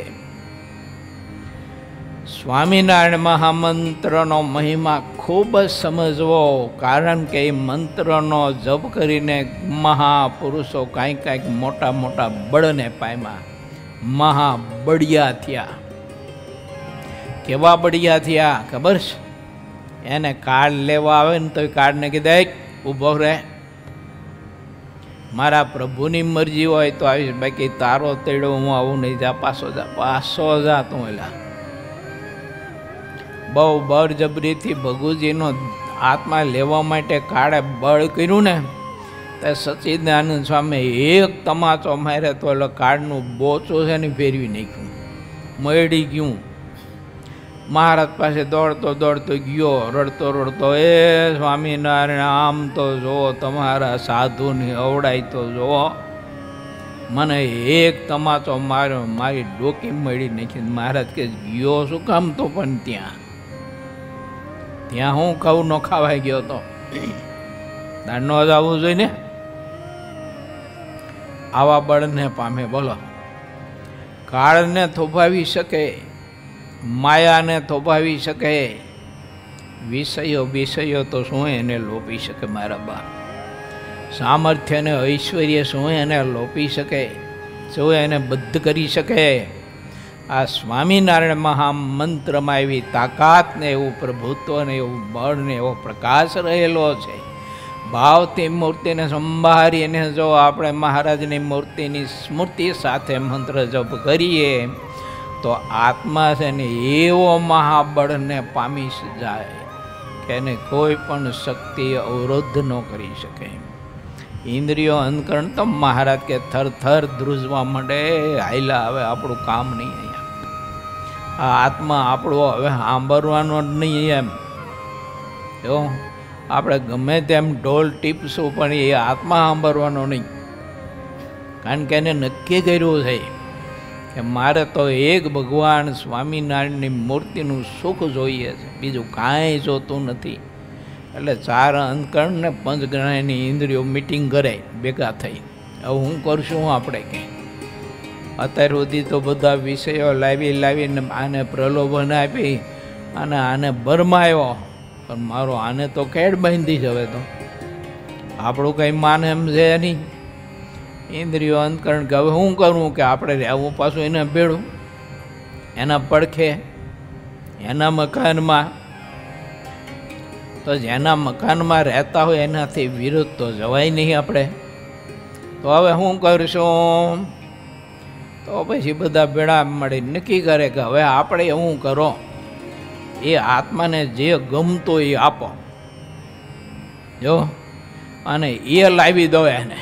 સ્વામિનારાયણ મહામંત્રનો મહિમા ખૂબ જ સમજવો. કારણ કે એ મંત્રનો જપ કરીને મહાપુરુષો કાંઈક મોટા મોટા બળને પામ્યા, મહાબળિયા થયા. કેવા બળિયા થયા ખબર છે? એને કાર્ડ લેવા આવે ને તો કાર્ડને કીધે ઊભો રહે, મારા પ્રભુની મરજી હોય તો આવીશ, બાકી તારો તેડો હું આવું નહીં. જા પાછો જા, પાછો જા તું. એલા બહુ બળજબરીથી ભગુજીનો આત્મા લેવા માટે કાળે બળ કર્યું ને તે સચ્ચિદાનંદ સ્વામી એક તમાચો મારે તો એટલે કાર્ડનું બોચું છે ને ફેરવી નાખ્યું, મળી ગયું. મહારાજ પાસે દોડતો દોડતો ગયો, રડતો રડતો, એ સ્વામિનારાયણ આમ તો જુઓ, તમારા સાધુની અવડાઈ તો જુઓ, મને એક તમાચો માર્યો, મારી ડોકી મળી નાખી. મહારાજ કે ગયો શું કામ તો? પણ ત્યાં હું કહું ન ખાવાઈ ગયો તો તાર ન જ આવવું જોઈએ ને. આવા બળને પામે. બોલો, કાળને થોભાવી શકે, માયાને થોભાવી શકે, વિષયો તો શું એને લોપી શકે મારા બા. સામર્થ્ય અને ઐશ્વર્ય શું એને લોપી શકે, શું એને બંધ કરી શકે? આ સ્વામિનારાયણ મહામંત્રમાં એવી તાકાત ને એવું પ્રભુત્વ ને એવું બળ ને એવો પ્રકાશ રહેલો છે. ભાવથી મૂર્તિને સંભાળીને જો આપણે મહારાજની મૂર્તિની સ્મૃતિ સાથે મંત્ર જપ કરીએ તો આત્મા છે ને એવો મહાબળને પામી જાય કે એને કોઈ પણ શક્તિ અવરોધ ન કરી શકે. ઇન્દ્રિયો અંતકરણ તો મહારાજ કે થર થર ધ્રુજવા માંડે, હાઈલા હવે આપણું કામ નહીં. અહીંયા આ આત્મા આપણો હવે સાંભળવાનો જ નહીં. એમ જો આપણે ગમે તેમ ઢોલ ટીપશું પણ એ આત્મા સાંભળવાનો નહીં. કારણ કે એને નક્કી કર્યું છે કે મારે તો એક ભગવાન સ્વામિનારાયણની મૂર્તિનું સુખ જોઈએ છે, બીજું કાંઈ જોતું નથી. એટલે ચાર અંતકરણ ને પંચગ્રહની ઇન્દ્રિયો મિટિંગ કરે ભેગા થઈ. હવે હું કરશું આપણે કંઈ? અત્યાર સુધી તો બધા વિષયો લાવીને આને પ્રલોભન આપી અને આને ભરમાયો, પણ મારો આને તો કેડ બાંધી જ. હવે તો આપણું કંઈ માને એમ છે નહીં. ઇન્દ્રિયો અંતકરણ કે હવે શું કરવું કે આપણે રહેવું પાછું એને ભેળું, એના પડખે, એના મકાનમાં. તો જેના મકાનમાં રહેતા હોય એનાથી વિરુદ્ધ તો જવાય નહીં આપણે. તો હવે શું કરશું? તો પછી બધા ભેળા મળી નક્કી કરે કે હવે આપણે એવું કરો, એ આત્માને જે ગમતો એ આપો જો, અને એ લાવી દો એને.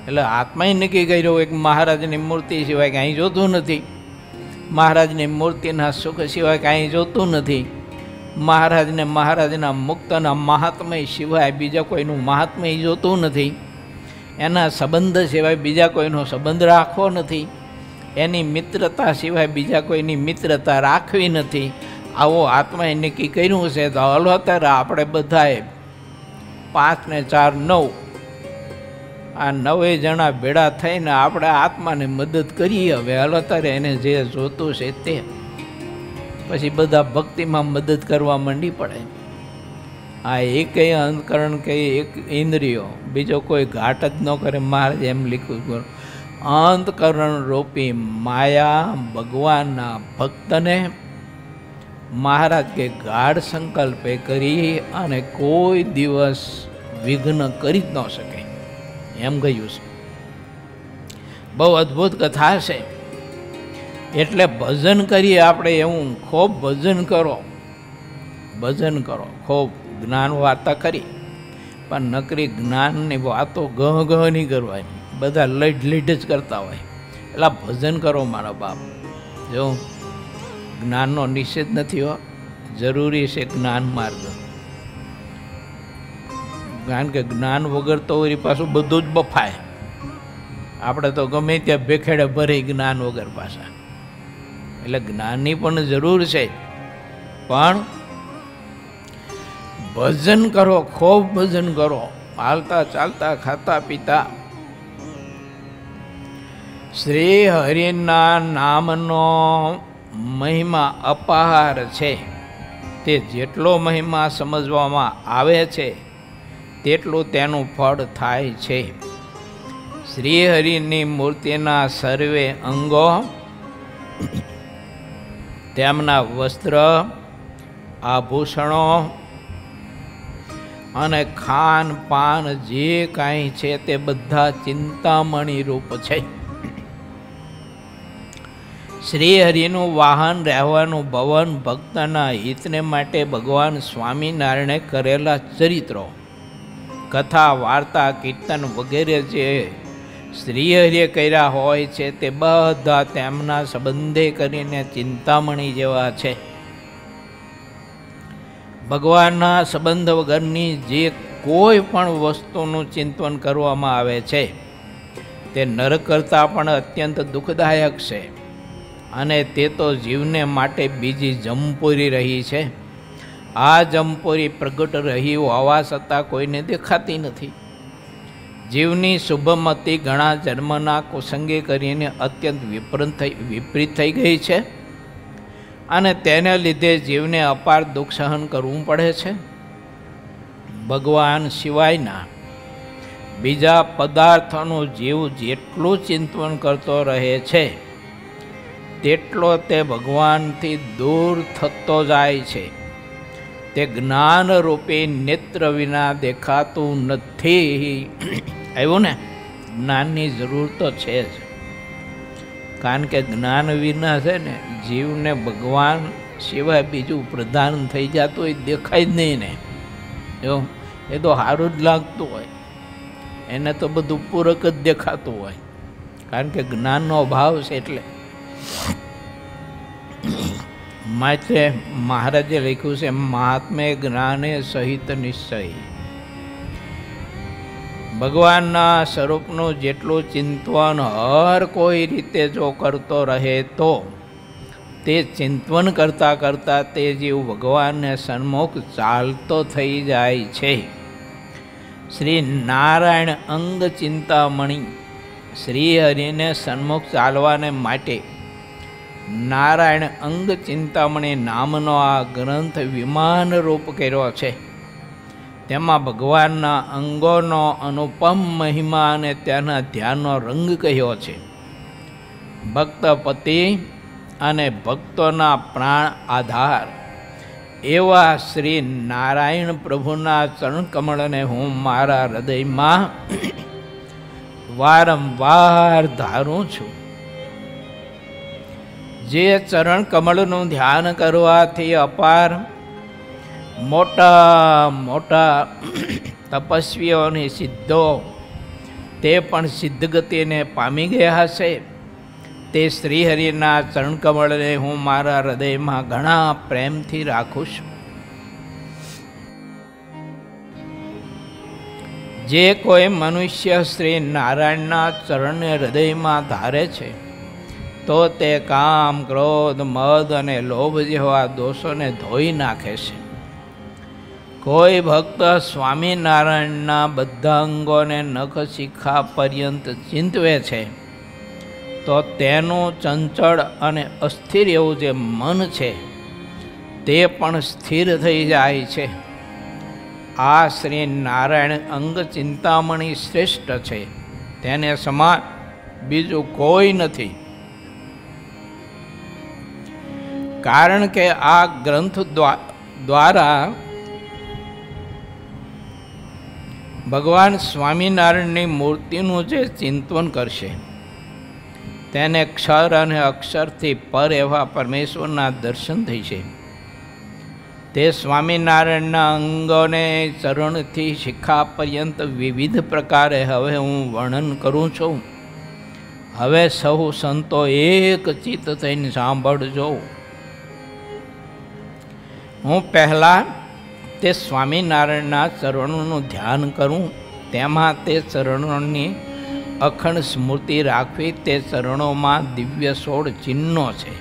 એટલે આત્માએ નક્કી કર્યું એક મહારાજની મૂર્તિ સિવાય કાંઈ જોતું નથી, મહારાજની મૂર્તિના સુખ સિવાય કાંઈ જોતું નથી, મહારાજને મહારાજના મુક્તના મહાત્મય સિવાય બીજા કોઈનું મહાત્મય જોતું નથી, એના સંબંધ સિવાય બીજા કોઈનો સંબંધ રાખવો નથી, એની મિત્રતા સિવાય બીજા કોઈની મિત્રતા રાખવી નથી. આવો આત્માએ નક્કી કર્યું છે. તો હલો અત્યારે આપણે બધાએ 5 ને 4 9 આ 9 જણા ભેળા થઈને આપણે આત્માને મદદ કરીએ. હવે હલો અત્યારે એને જે જોતું છે તે પછી બધા ભક્તિમાં મદદ કરવા માંડી પડે. આ એકેય અંતકરણ કે એક ઇન્દ્રિયો બીજો કોઈ ઘાટ જ ન કરે. મહારાજ એમ લીધું, અંતકરણ રૂપી માયા ભગવાનના ભક્તને મહારાજ કે ગાઢ સંકલ્પે કરી અને કોઈ દિવસ વિઘ્ન કરી જ ન શકે એમ કહ્યું છે. બહુ અદ્ભુત કથા છે. એટલે ભજન કરીએ આપણે એવું, ખૂબ ભજન કરો, ભજન કરો, ખૂબ જ્ઞાન વાર્તા કરી, પણ નકરી જ્ઞાનની વાતો ગહ નહીં કરવાની. બધા લડ જ કરતા હોય. એટલે ભજન કરો મારા બાપ. જો જ્ઞાનનો નિષેધ નથી હો, જરૂરી છે જ્ઞાન માર્ગ. કારણ કે જ્ઞાન વગર તો વળી પાછું બધું જ બફાય. આપણે તો ગમે ત્યાં ભેખેડે ભરી જ્ઞાન વગર પાછા. એટલે જ્ઞાનની પણ જરૂર છે, પણ ભજન કરો, ખૂબ ભજન કરો, હાલતા ચાલતા ખાતા પીતા. શ્રી હરિના નામનો મહિમા અપાર છે. તે જેટલો મહિમા સમજવામાં આવે છે તેટલું તેનું ફળ થાય છે. શ્રી હરિની મૂર્તિના સર્વે અંગો, તેમના વસ્ત્ર, આભૂષણો અને ખાન પાન જે કાંઈ છે તે બધા ચિંતામણી રૂપ છે. શ્રી હરિનું વાહન રહેવાનું ભવન ભક્તના હિતને માટે ભગવાન સ્વામિનારાયણે કરેલા ચરિત્રો, કથા, વાર્તા, કીર્તન વગેરે જે શ્રી હરિએ કર્યા હોય છે તે બધા તેમના સંબંધે કરીને ચિંતામણી જેવા છે. ભગવાનના સંબંધ વગરની જે કોઈ પણ વસ્તુનું ચિંતન કરવામાં આવે છે તે નરક કરતાં પણ અત્યંત દુઃખદાયક છે. અને તે તો જીવને માટે બીજી જમપુરી રહી છે. આ જમપુરી પ્રગટ રહી હોવા છતાં કોઈને દેખાતી નથી. જીવની શુભમતી ઘણા જન્મના કુસંગે કરીને અત્યંત વિપરીત થઈ ગઈ છે અને તેને લીધે જીવને અપાર દુઃખ સહન કરવું પડે છે. ભગવાન સિવાયના બીજા પદાર્થોનું જીવ જેટલું ચિંતન કરતો રહે છે તેટલો તે ભગવાનથી દૂર થતો જાય છે. તે જ્ઞાન રૂપી નેત્ર વિના દેખાતું નથી. આવ્યું ને? જ્ઞાનની જરૂર તો છે જ, કારણ કે જ્ઞાન વિના છે ને જીવને ભગવાન સિવાય બીજું પ્રધાન થઈ જતું હોય દેખાય જ નહીં ને. જો એ તો સારું જ લાગતું હોય, એને તો બધું પૂરક જ દેખાતું હોય, કારણ કે જ્ઞાનનો અભાવ છે. એટલે માટે મહારાજે લખ્યું છે, મહાત્મે જ્ઞાને સહિત નિશ્ચય. ભગવાનના સ્વરૂપનું જેટલું ચિંતન હર કોઈ રીતે જો કરતો રહે તો તે ચિંતન કરતાં કરતાં તે જીવ ભગવાનને સન્મુખ ચાલતો થઈ જાય છે. શ્રી નારાયણ અંગ ચિંતામણી. શ્રી હરિને સન્મુખ ચાલવાને માટે નારાયણ અંગ ચિંતામણી નામનો આ ગ્રંથ વિમાન રૂપ કર્યો છે. તેમાં ભગવાનના અંગોનો અનુપમ મહિમા અને તેના ધ્યાનનો રંગ કહ્યો છે. ભક્તપતિ અને ભક્તોના પ્રાણ આધાર એવા શ્રી નારાયણ પ્રભુના ચરણ કમળને હું મારા હૃદયમાં વારંવાર ધારું છું. જે ચરણ કમળનું ધ્યાન કરવાથી અપાર મોટા મોટા તપસ્વીઓની સિદ્ધો તે પણ સિદ્ધગતિને પામી ગયા હશે. તે શ્રીહરિના ચરણકમળને હું મારા હૃદયમાં ઘણા પ્રેમથી રાખું છું. જે કોઈ મનુષ્ય શ્રી નારાયણના ચરણને હૃદયમાં ધારે છે તો તે કામ, ક્રોધ, મદ અને લોભ જેવા દોષોને ધોઈ નાખે છે. કોઈ ભક્ત સ્વામિનારાયણના બધા અંગોને નખ શિખા પર્યંત ચિંતવે છે તો તેનું ચંચળ અને અસ્થિર એવું જે મન છે તે પણ સ્થિર થઈ જાય છે. આ શ્રી નારાયણ અંગ ચિંતામણી શ્રેષ્ઠ છે, તેને સમાન બીજું કોઈ નથી. કારણ કે આ ગ્રંથ દ્વારા ભગવાન સ્વામિનારાયણની મૂર્તિનું જે ચિંતન કરશે તેને ક્ષર અને અક્ષરથી પર એવા પરમેશ્વરના દર્શન થઈ છે. તે સ્વામિનારાયણના અંગોને ચરણથી શિખા પર્યંત વિવિધ પ્રકારે હવે હું વર્ણન કરું છું. હવે સૌ સંતો એક ચિત્ત થઈને સાંભળજો. હું પહેલાં તે સ્વામિનારાયણના ચરણોનું ધ્યાન કરું, તેમાં તે ચરણોની અખંડ સ્મૃતિ રાખવી. તે ચરણોમાં દિવ્ય 16 ચિહ્નો છે: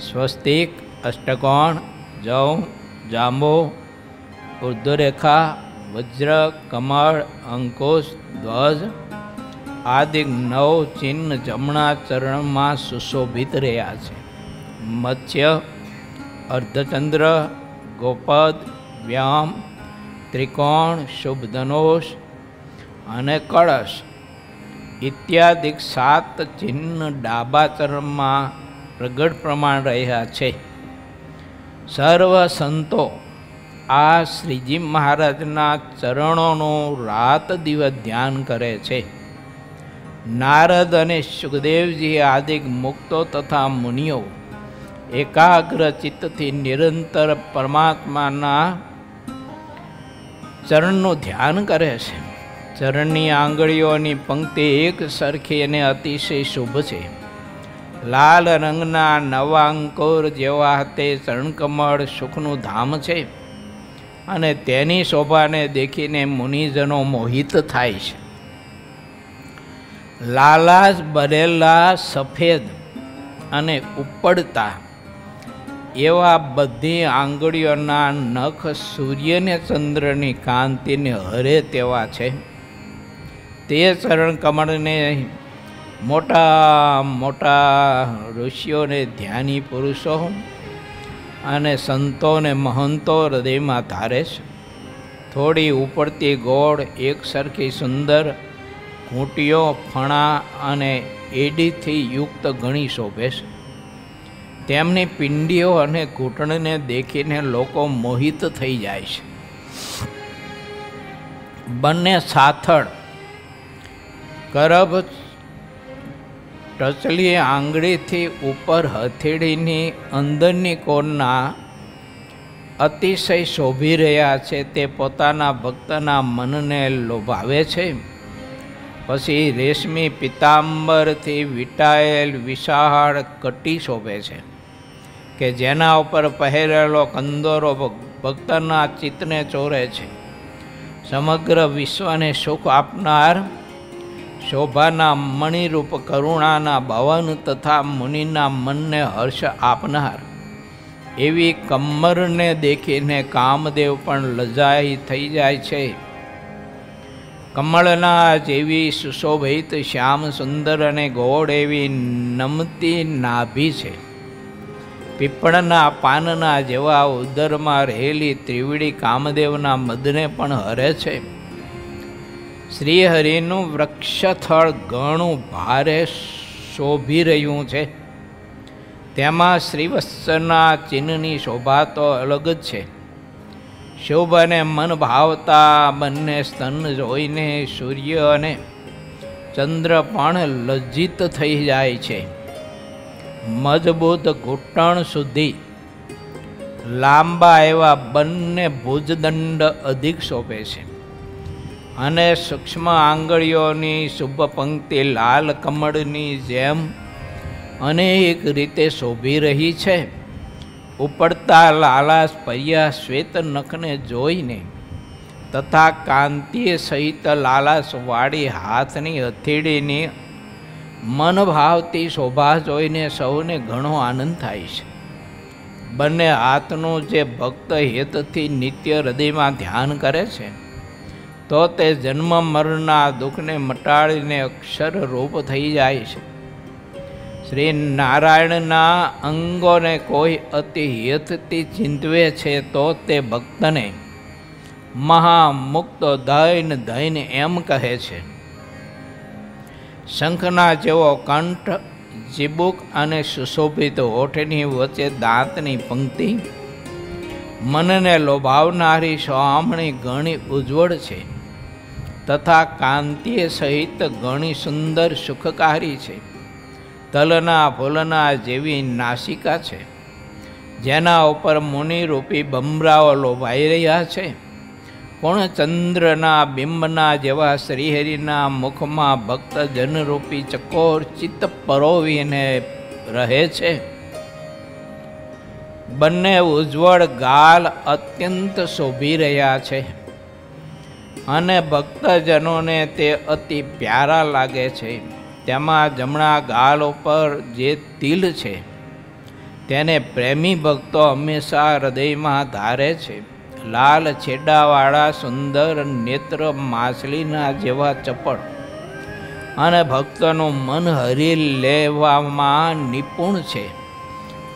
સ્વસ્તિક, અષ્ટકોણ, જવ, જાંબો, ઉર્ધ્વરેખા, વજ્ર, કમળ, અંકુશ, ધ્વજ આદિ 9 ચિહ્ન જમણા ચરણમાં સુશોભિત રહ્યા છે. મત્સ્ય, અર્ધચંદ્ર, ગોપદ, વ્યામ, ત્રિકોણ, શુભ ધનુષ અને કળશ ઇત્યાદિ 7 ચિહ્ન ડાબા ચરણમાં પ્રગટ પ્રમાણ રહ્યા છે. સર્વ સંતો આ શ્રીજી મહારાજના ચરણોનું રાત દિવસ ધ્યાન કરે છે. નારદ અને સુખદેવજી આદિ મુક્તો તથા મુનિઓ એકાગ્ર ચિત્તથી નિરંતર પરમાત્માના ચરણનું ધ્યાન કરે છે. ચરણની આંગળીઓની પંક્તિ એક સરખી અને અતિશય શુભ છે. લાલ રંગના નવા અંકુર જેવા તે ચરણકમળ સુખનું ધામ છે અને તેની શોભાને દેખીને મુનિજનો મોહિત થાય છે. લાલાશ ભરેલા સફેદ અને ઉપડતા એવા બધી આંગળીઓના નખ સૂર્યને ચંદ્રની કાંતિને હરે તેવા છે. તે ચરણ કમળને મોટા મોટા ઋષિઓને, ધ્યાની પુરુષો અને સંતોને મહંતો હૃદયમાં ધારે છે. થોડી ઉપરથી ગોળ, એક સરખી સુંદર ઘૂંટીઓ, ફણા અને એડીથી યુક્ત ઘણી શોભે છે. તેમની પિંડીઓ અને ઘૂંટણને દેખીને લોકો મોહિત થઈ જાય છે. બંને સાથળ, કરબ, ટચલી આંગળીથી ઉપર હથેળીની અંદરની કોરના અતિશય શોભી રહ્યા છે. તે પોતાના ભક્તના મનને લોભાવે છે. પછી રેશમી પિતાંબરથી વીંટાયેલ વિશાળ કટી શોભે છે કે જેના ઉપર પહેરેલો કંદોરો ભક્તના ચિત્તને ચોરે છે. સમગ્ર વિશ્વને સુખ આપનાર, શોભાના મણિરૂપ, કરુણાના ભવન તથા મુનિના મનને હર્ષ આપનાર એવી કમરને દેખીને કામદેવ પણ લજાઈ થઈ જાય છે. કમળના જેવી સુશોભિત, શ્યામ સુંદર અને ગોળ એવી નમતી નાભી છે. પીપળના પાનના જેવા ઉદરમાં રહેલી ત્રિવેણી કામદેવના મદને પણ હરે છે. શ્રીહરિનું વૃક્ષથળ ઘણું ભારે શોભી રહ્યું છે. તેમાં શ્રીવત્સના ચિહ્નની શોભા તો અલગ જ છે. શુભ અને મન ભાવતા બંને સ્તન જોઈને સૂર્ય અને ચંદ્ર પણ લજ્જિત થઈ જાય છે. મજબૂત ઘૂંટણ સુધી લાંબા એવા બંને ભુજદંડ અધિક શોભે છે અને સૂક્ષ્મ આંગળીઓની શુભ પંક્તિ લાલ કમળની જેમ અનેક રીતે શોભી રહી છે. ઉપડતા લાલાશ પર્યા શ્વેત નખને જોઈને તથા કાંતિય સહિત લાલાશવાળી હાથની હથેળીની મન ભાવતી શોભા જોઈને સૌને ઘણો આનંદ થાય છે. બંને હાથનું જે ભક્ત હેતથી નિત્ય હૃદયમાં ધ્યાન કરે છે તો તે જન્મ મરણના દુઃખને મટાડીને અક્ષર રૂપ થઈ જાય છે. શ્રી નારાયણના અંગોને કોઈ અતિ હિતથી ચિંતવે છે તો તે ભક્તને મહામુક્ત ધૈન એમ કહે છે. શંખના જેવો કંઠ, ચીબુક અને સુશોભિત હોઠની વચ્ચે દાંતની પંક્તિ મનને લોભાવનારી સોહામણી ઘણી ઉજ્જવળ છે તથા કાંતિય સહિત ઘણી સુંદર સુખકારી છે. તલના ફૂલના જેવી નાસિકા છે જેના ઉપર મુનિરૂપી બમરાઓ લોભાઈ રહ્યા છે. પણ ચંદ્રના બિંબના જેવા શ્રીહરિના મુખમાં ભક્તજનરૂપી ચકોર ચિત્ત પરોવીને રહે છે. બંને ઉજ્જવળ ગાલ અત્યંત શોભી રહ્યા છે અને ભક્તજનોને તે અતિ પ્યારા લાગે છે. તેમાં જમણા ગાલ ઉપર જે તિલ છે તેને પ્રેમી ભક્તો હંમેશા હૃદયમાં ધારે છે. લાલ છેડાવાળા સુંદર નેત્ર માછલીના જેવા ચપળ અને ભક્તનું મન હરી લેવામાં નિપુણ છે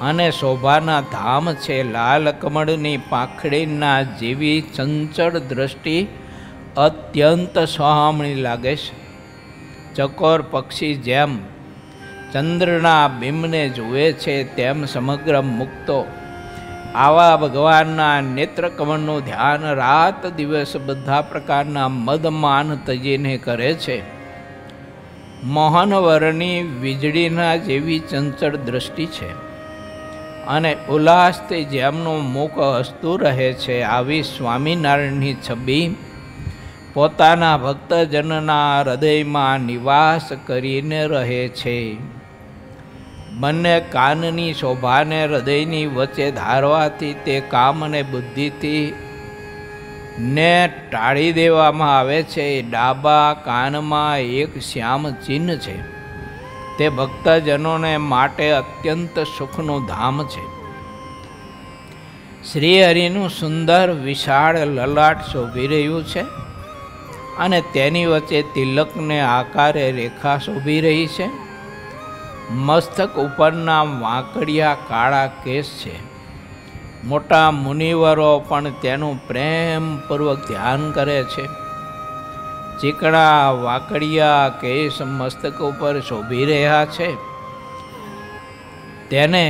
અને શોભાના ધામ છે. લાલ કમળની પાંખડીના જેવી ચંચળ દ્રષ્ટિ અત્યંત સોહામણી લાગે છે. ચકોર પક્ષી જેમ ચંદ્રના બિંબને જુએ છે તેમ સમગ્ર મુક્તો આવા ભગવાનના નેત્રકમળનું ધ્યાન રાત દિવસ બધા પ્રકારના મદમાન તજીને કરે છે. મોહનવરની વીજળીના જેવી ચંચળ દ્રષ્ટિ છે અને ઉલ્લાસથી જેમનું મુખ હસતું રહે છે. આવી સ્વામિનારાયણની છબી પોતાના ભક્તજનના હૃદયમાં નિવાસ કરીને રહે છે. બંને કાનની શોભાને હૃદયની વચ્ચે ધારવાથી તે કામ અને બુદ્ધિથી ને ટાળી દેવામાં આવે છે. ડાબા કાનમાં એક શ્યામ ચિહ્ન છે. તે ભક્તજનોને માટે અત્યંત સુખનું ધામ છે. શ્રીહરિનું સુંદર વિશાળ લલાટ શોભી રહ્યું છે અને તેની વચ્ચે તિલકને આકારે રેખા શોભી રહી છે. મસ્તક ઉપરના વાંકડિયા કાળા કેસ છે મોટા મુનિવરો પણ તેનું પ્રેમપૂર્વક ધ્યાન કરે છે. ચીકણા વાકડિયા કેસ મસ્તક ઉપર શોભી રહ્યા છે. તેને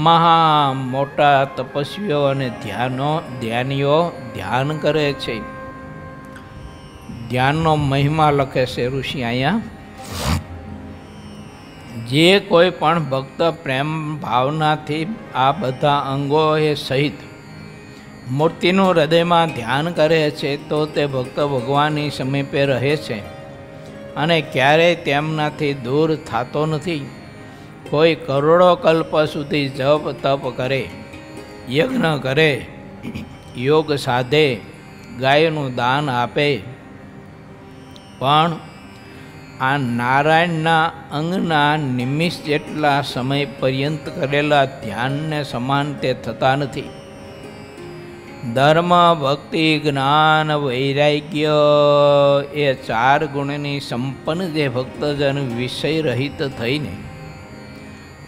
મહા મોટા તપસ્વીઓ અને ધ્યાનીઓ ધ્યાન કરે છે. ધ્યાનનો મહિમા લખે છે ઋષિ અહીંયા. જે કોઈ પણ ભક્ત પ્રેમ ભાવનાથી આ બધા અંગોએ સહિત મૂર્તિનું હૃદયમાં ધ્યાન કરે છે તો તે ભક્ત ભગવાનની સમીપે રહે છે અને ક્યારેય તેમનાથી દૂર થતો નથી. કોઈ કરોડો કલ્પ સુધી જપ તપ કરે, યજ્ઞ કરે, યોગ સાધે, ગાયનું દાન આપે, પણ આ નારાયણના અંગના નિમિષ જેટલા સમય પર્યંત કરેલા ધ્યાનને સમાન તે થતા નથી. ધર્મ, ભક્તિ, જ્ઞાન, વૈરાગ્ય એ 4 ગુણની સંપન્ન જે ભક્તજન વિષય રહિત થઈને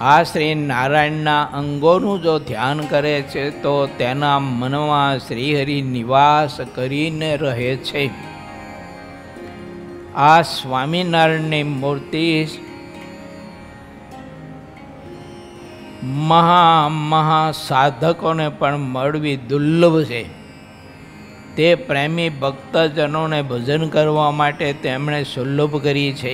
આ શ્રી નારાયણના અંગોનું જો ધ્યાન કરે છે તો તેના મનમાં શ્રીહરિ નિવાસ કરીને રહે છે. આ સ્વામિનારાયણની મૂર્તિ મહા સાધકોને પણ મળવી દુર્લભ છે. તે પ્રેમી ભક્તજનોને ભજન કરવા માટે તેમણે સુલભ કરી છે.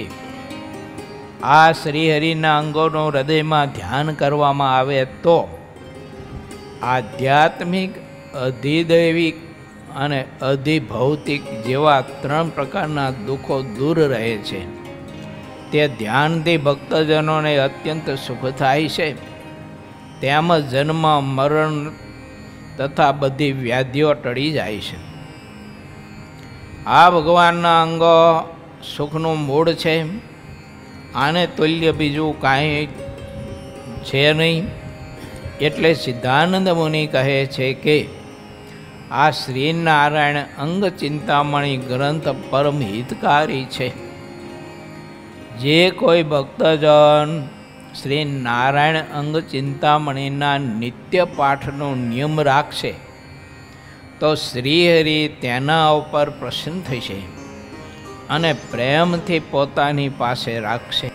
આ શ્રીહરિના અંગોનું હૃદયમાં ધ્યાન કરવામાં આવે તો આધ્યાત્મિક, અધિદૈવિક અને અધિભૌતિક જેવા 3 પ્રકારના દુઃખો દૂર રહે છે. તે ધ્યાનથી ભક્તજનોને અત્યંત સુખ થાય છે. તેમજ જન્મ, મરણ તથા બધી વ્યાધિઓ ટળી જાય છે. આ ભગવાનના અંગો સુખનું મૂળ છે. આને તુલ્ય બીજું કાંઈ છે નહીં. એટલે સિદ્ધાનંદ મુનિ કહે છે કે આ શ્રીનારાયણ અંગ ચિંતામણી ગ્રંથ પરમ હિતકારી છે. જે કોઈ ભક્તજન શ્રી નારાયણ અંગ ચિંતામણીના નિત્ય પાઠનો નિયમ રાખશે તો શ્રીહરિ તેના ઉપર પ્રસન્ન થશે અને પ્રેમથી પોતાની પાસે રાખશે.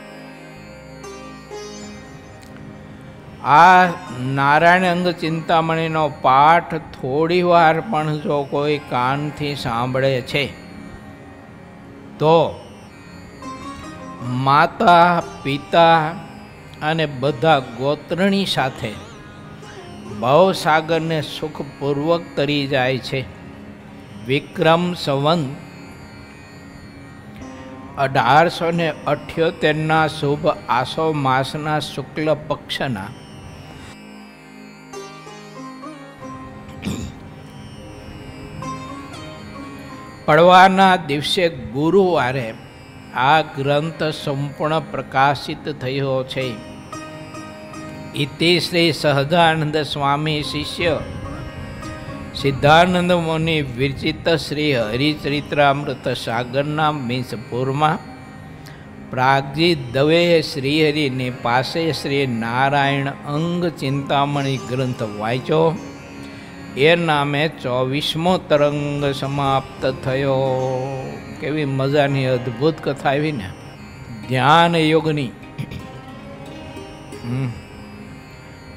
આ નારાયણ અંગ ચિંતામણીનો પાઠ થોડી વાર પણ જો કોઈ કાનથી સાંભળે છે તો માતા, પિતા અને બધા ગોત્રણી સાથે ભવસાગરને સુખપૂર્વક તરી જાય છે. વિક્રમ સંવત 1878ના શુભ આસો માસના શુક્લ પક્ષના પડવાના દિવસે ગુરુવારે આ ગ્રંથ સંપૂર્ણ પ્રકાશિત થયો છે. ઇતિ શ્રી સહજાનંદ સ્વામી શિષ્ય સિદ્ધાનંદ મુનિ વિરચિત શ્રી હરિચરિત્રામૃત સાગરના મિંસપુરમાં પ્રાગજી દવે શ્રીહરિની પાસે શ્રી નારાયણ અંગ ચિંતામણી ગ્રંથ વાંચ્યો. એ નામે 24મો તરંગ સમાપ્ત થયો. કેવી મજાની અદ્ભુત કથા આવી ને ધ્યાન યોગની.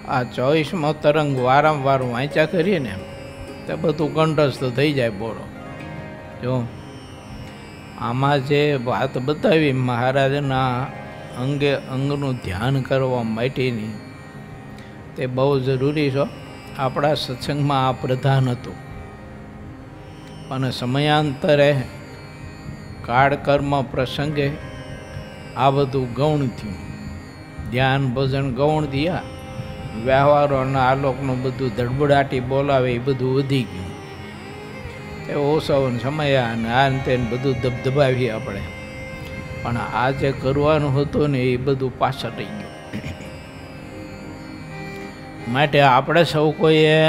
આ 24મો તરંગ વારંવાર વાંચ્યા કરીએ ને તો બધું કંઠસ્થ થઈ જાય. બોલો જો આમાં જે વાત બતાવી મહારાજના અંગે અંગનું ધ્યાન કરવા માટેની તે બહુ જરૂરી છે. આપણા સત્સંગમાં આ પ્રધાન હતું અને સમયાંતરે કાળકર્મ પ્રસંગે આ બધું ગૌણ થયું. ધ્યાન ભજન ગૌણ થયા. વ્યવહારો અને આલોકનું બધું ધડબડાટી બોલાવે એ બધું વધી ગયું. એ ઓસવન સમયા અને આ તેને બધું ધબધબાવીએ આપણે. પણ આ જે કરવાનું હતું ને એ બધું પાછળ રહી ગયું. માટે આપણે સૌ કોઈએ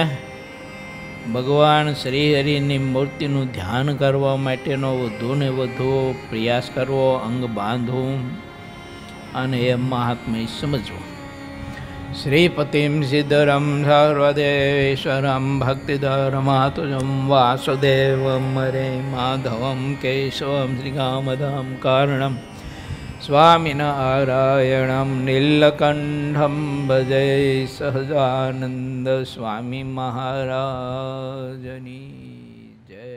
ભગવાન શ્રીહરિની મૂર્તિનું ધ્યાન કરવા માટેનો વધુ ને વધુ પ્રયાસ કરવો, અંગ બાંધવું અને એ મહાત્મ્ય સમજવું. श्रीपतिं सिद्धरं सर्वदेवेश्वरं भक्तिधरमातुजं वासुदेवं हरे माधवं केशवं श्रीकामदां कारणं स्वामिनारायणं नीलकण्ठं भजे सहजानन्द स्वामी महाराजनी जय।